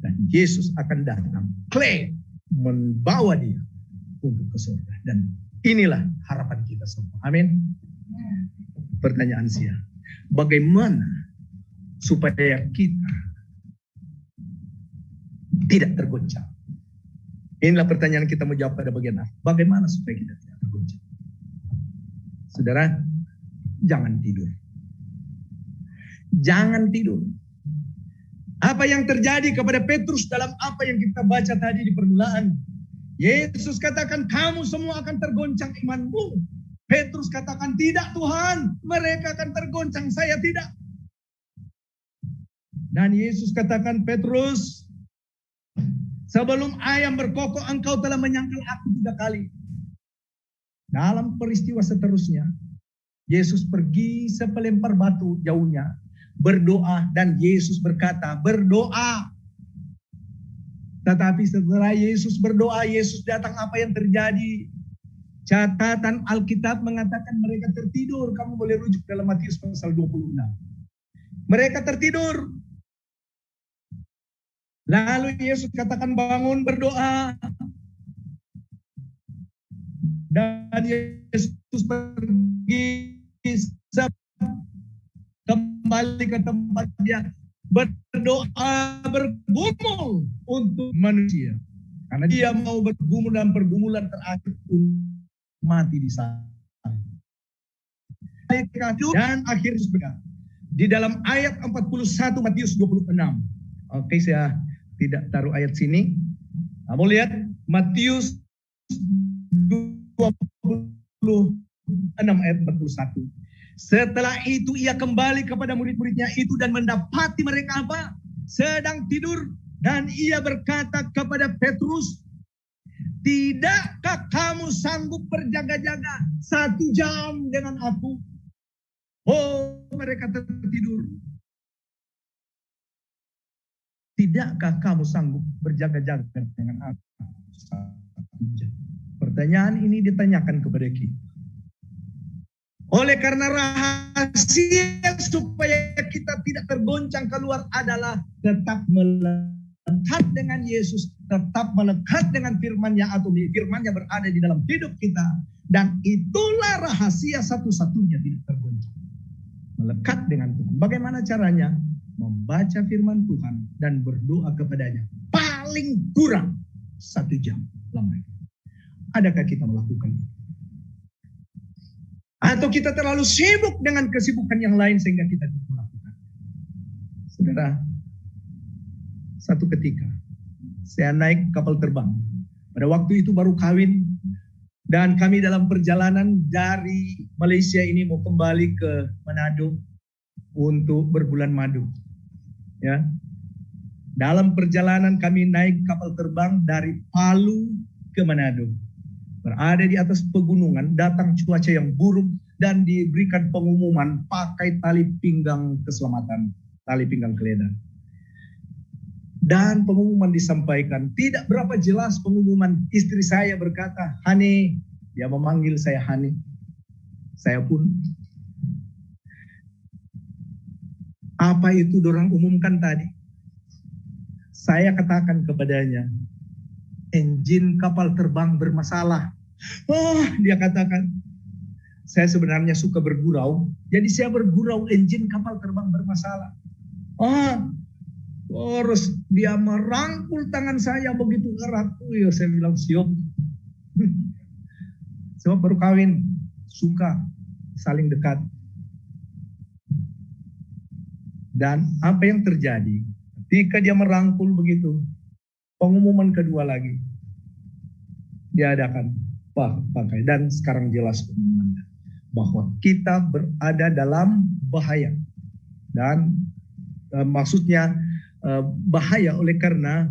Dan Yesus akan datang, klaim, membawa dia untuk ke surga. Dan inilah harapan kita semua. Amin. Pertanyaan saya, bagaimana supaya kita tidak tergoncang? Inilah pertanyaan kita mau jawab pada bagian akhir. Bagaimana supaya kita tidak tergoncang? Saudara, jangan tidur. Jangan tidur. Apa yang terjadi kepada Petrus dalam apa yang kita baca tadi di permulaan? Yesus katakan, kamu semua akan tergoncang imanmu. Petrus katakan, tidak Tuhan, mereka akan tergoncang, saya tidak. Dan Yesus katakan, Petrus, sebelum ayam berkokok engkau telah menyangkal aku 3 kali. Dalam peristiwa seterusnya, Yesus pergi sepelempar batu jauhnya, berdoa, dan Yesus berkata, berdoa. Tetapi setelah Yesus berdoa, Yesus datang, apa yang terjadi? Catatan Alkitab mengatakan mereka tertidur. Kamu boleh rujuk dalam Matius pasal 26. Mereka tertidur. Lalu Yesus katakan, bangun, berdoa. Dan Yesus pergi kembali ke tempat dia, berdoa, bergumul untuk manusia. Karena dia mau bergumul dan pergumulan terakhir mati di sana. Dan akhirnya di dalam ayat 41 Matius 26. Oke, saya tidak taruh ayat sini. Kamu lihat Matius 26 ayat 41. Setelah itu ia kembali kepada murid-muridnya itu dan mendapati mereka apa? Sedang tidur. Dan ia berkata kepada Petrus, tidakkah kamu sanggup berjaga-jaga 1 jam dengan aku? Oh, mereka tertidur. Tidakkah kamu sanggup berjaga-jaga dengan aku 1 jam? Pertanyaan ini ditanyakan kepada kita. Oleh karena rahasia supaya kita tidak tergoncang keluar adalah tetap melekat dengan Yesus, tetap melekat dengan firman-Nya, atau firman-Nya berada di dalam hidup kita. Dan itulah rahasia satu-satunya tidak tergoncang. Melekat dengan Tuhan. Bagaimana caranya? Membaca firman Tuhan dan berdoa kepadanya. Paling kurang 1 jam lamanya. Adakah kita melakukan itu? Atau kita terlalu sibuk dengan kesibukan yang lain sehingga kita tidak melakukan? Saudara, satu ketika saya naik kapal terbang. Pada waktu itu baru kawin. Dan kami dalam perjalanan dari Malaysia ini mau kembali ke Manado untuk berbulan madu. Ya. Dalam perjalanan kami naik kapal terbang dari Palu ke Manado. Berada di atas pegunungan, datang cuaca yang buruk dan diberikan pengumuman pakai tali pinggang keselamatan, tali pinggang keledar. Dan pengumuman disampaikan. Tidak berapa jelas pengumuman. Istri saya berkata, Hani. Dia memanggil saya Hani. Saya pun. Apa itu dorang umumkan tadi? Saya katakan kepadanya, engine kapal terbang bermasalah. Oh, dia katakan, saya sebenarnya suka bergurau. Jadi saya bergurau engine kapal terbang bermasalah. Terus dia merangkul tangan saya begitu erat. Oh, saya bilang siap. Sebab baru kawin, suka saling dekat. Dan apa yang terjadi ketika dia merangkul begitu, pengumuman kedua lagi diadakan pakai, dan sekarang jelas pengumumannya bahwa kita berada dalam bahaya. Dan maksudnya bahaya oleh karena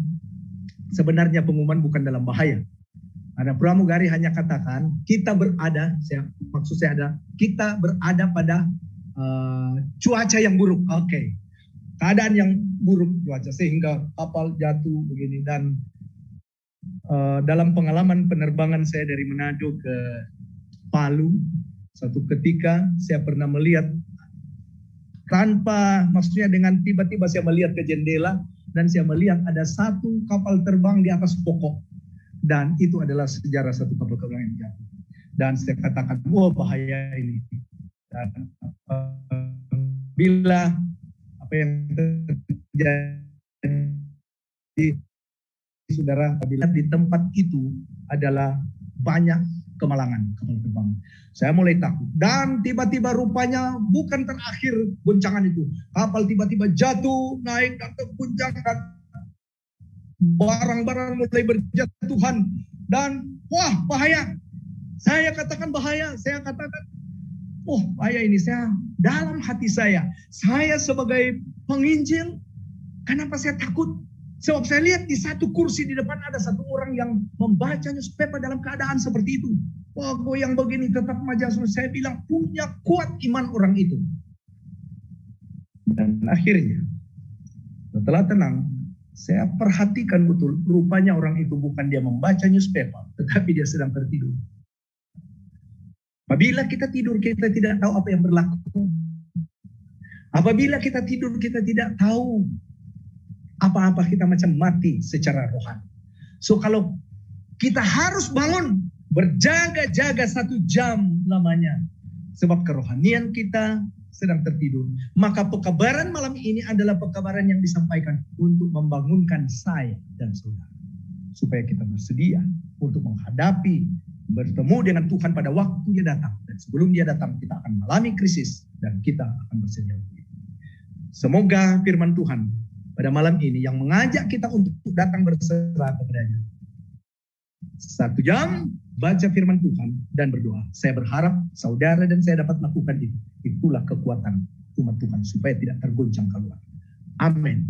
sebenarnya pengumuman bukan dalam bahaya. Ada pramugari hanya katakan kita berada, maksud saya ada, kita berada pada cuaca yang buruk. Oke. Keadaan yang buruk cuaca sehingga kapal jatuh begini. Dan dalam pengalaman penerbangan saya dari Manado ke Palu, satu ketika saya pernah melihat maksudnya dengan tiba-tiba saya melihat ke jendela dan saya melihat ada satu kapal terbang di atas pokok, dan itu adalah sejarah satu kapal terbang yang jatuh. Dan saya katakan, wah bahaya ini. Dan bila apa yang terjadi, saudara, apabila di tempat itu adalah banyak kemalangan kapal terbang, saya mulai takut. Dan tiba-tiba rupanya bukan terakhir goncangan itu, kapal tiba-tiba jatuh, naik dan terguncangkan, barang-barang mulai berjatuhan, dan wah bahaya. Saya katakan bahaya, saya katakan, oh bahaya ini. Saya dalam hati saya sebagai penginjil, kenapa saya takut? Sebab saya lihat di satu kursi di depan ada satu orang yang membaca newspaper dalam keadaan seperti itu. Wah goyang begini tetap majas. Saya bilang punya kuat iman orang itu. Dan akhirnya setelah tenang, saya perhatikan betul, rupanya orang itu bukan dia membaca newspaper, tetapi dia sedang tertidur. Apabila kita tidur, kita tidak tahu apa yang berlaku. Apabila kita tidur, kita tidak tahu apa-apa, kita macam mati secara rohani. So kalau kita harus bangun, berjaga-jaga 1 jam lamanya, sebab kerohanian kita sedang tertidur. Maka pekabaran malam ini adalah pekabaran yang disampaikan untuk membangunkan saya dan saudara, supaya kita bersedia untuk menghadapi, bertemu dengan Tuhan pada waktu dia datang. Dan sebelum dia datang, kita akan mengalami krisis dan kita akan bersedia. Semoga firman Tuhan pada malam ini yang mengajak kita untuk datang berserah kepadanya. 1 jam baca firman Tuhan dan berdoa. Saya berharap saudara dan saya dapat melakukan itu. Itulah kekuatan umat Tuhan supaya tidak tergoncang keluar. Amin.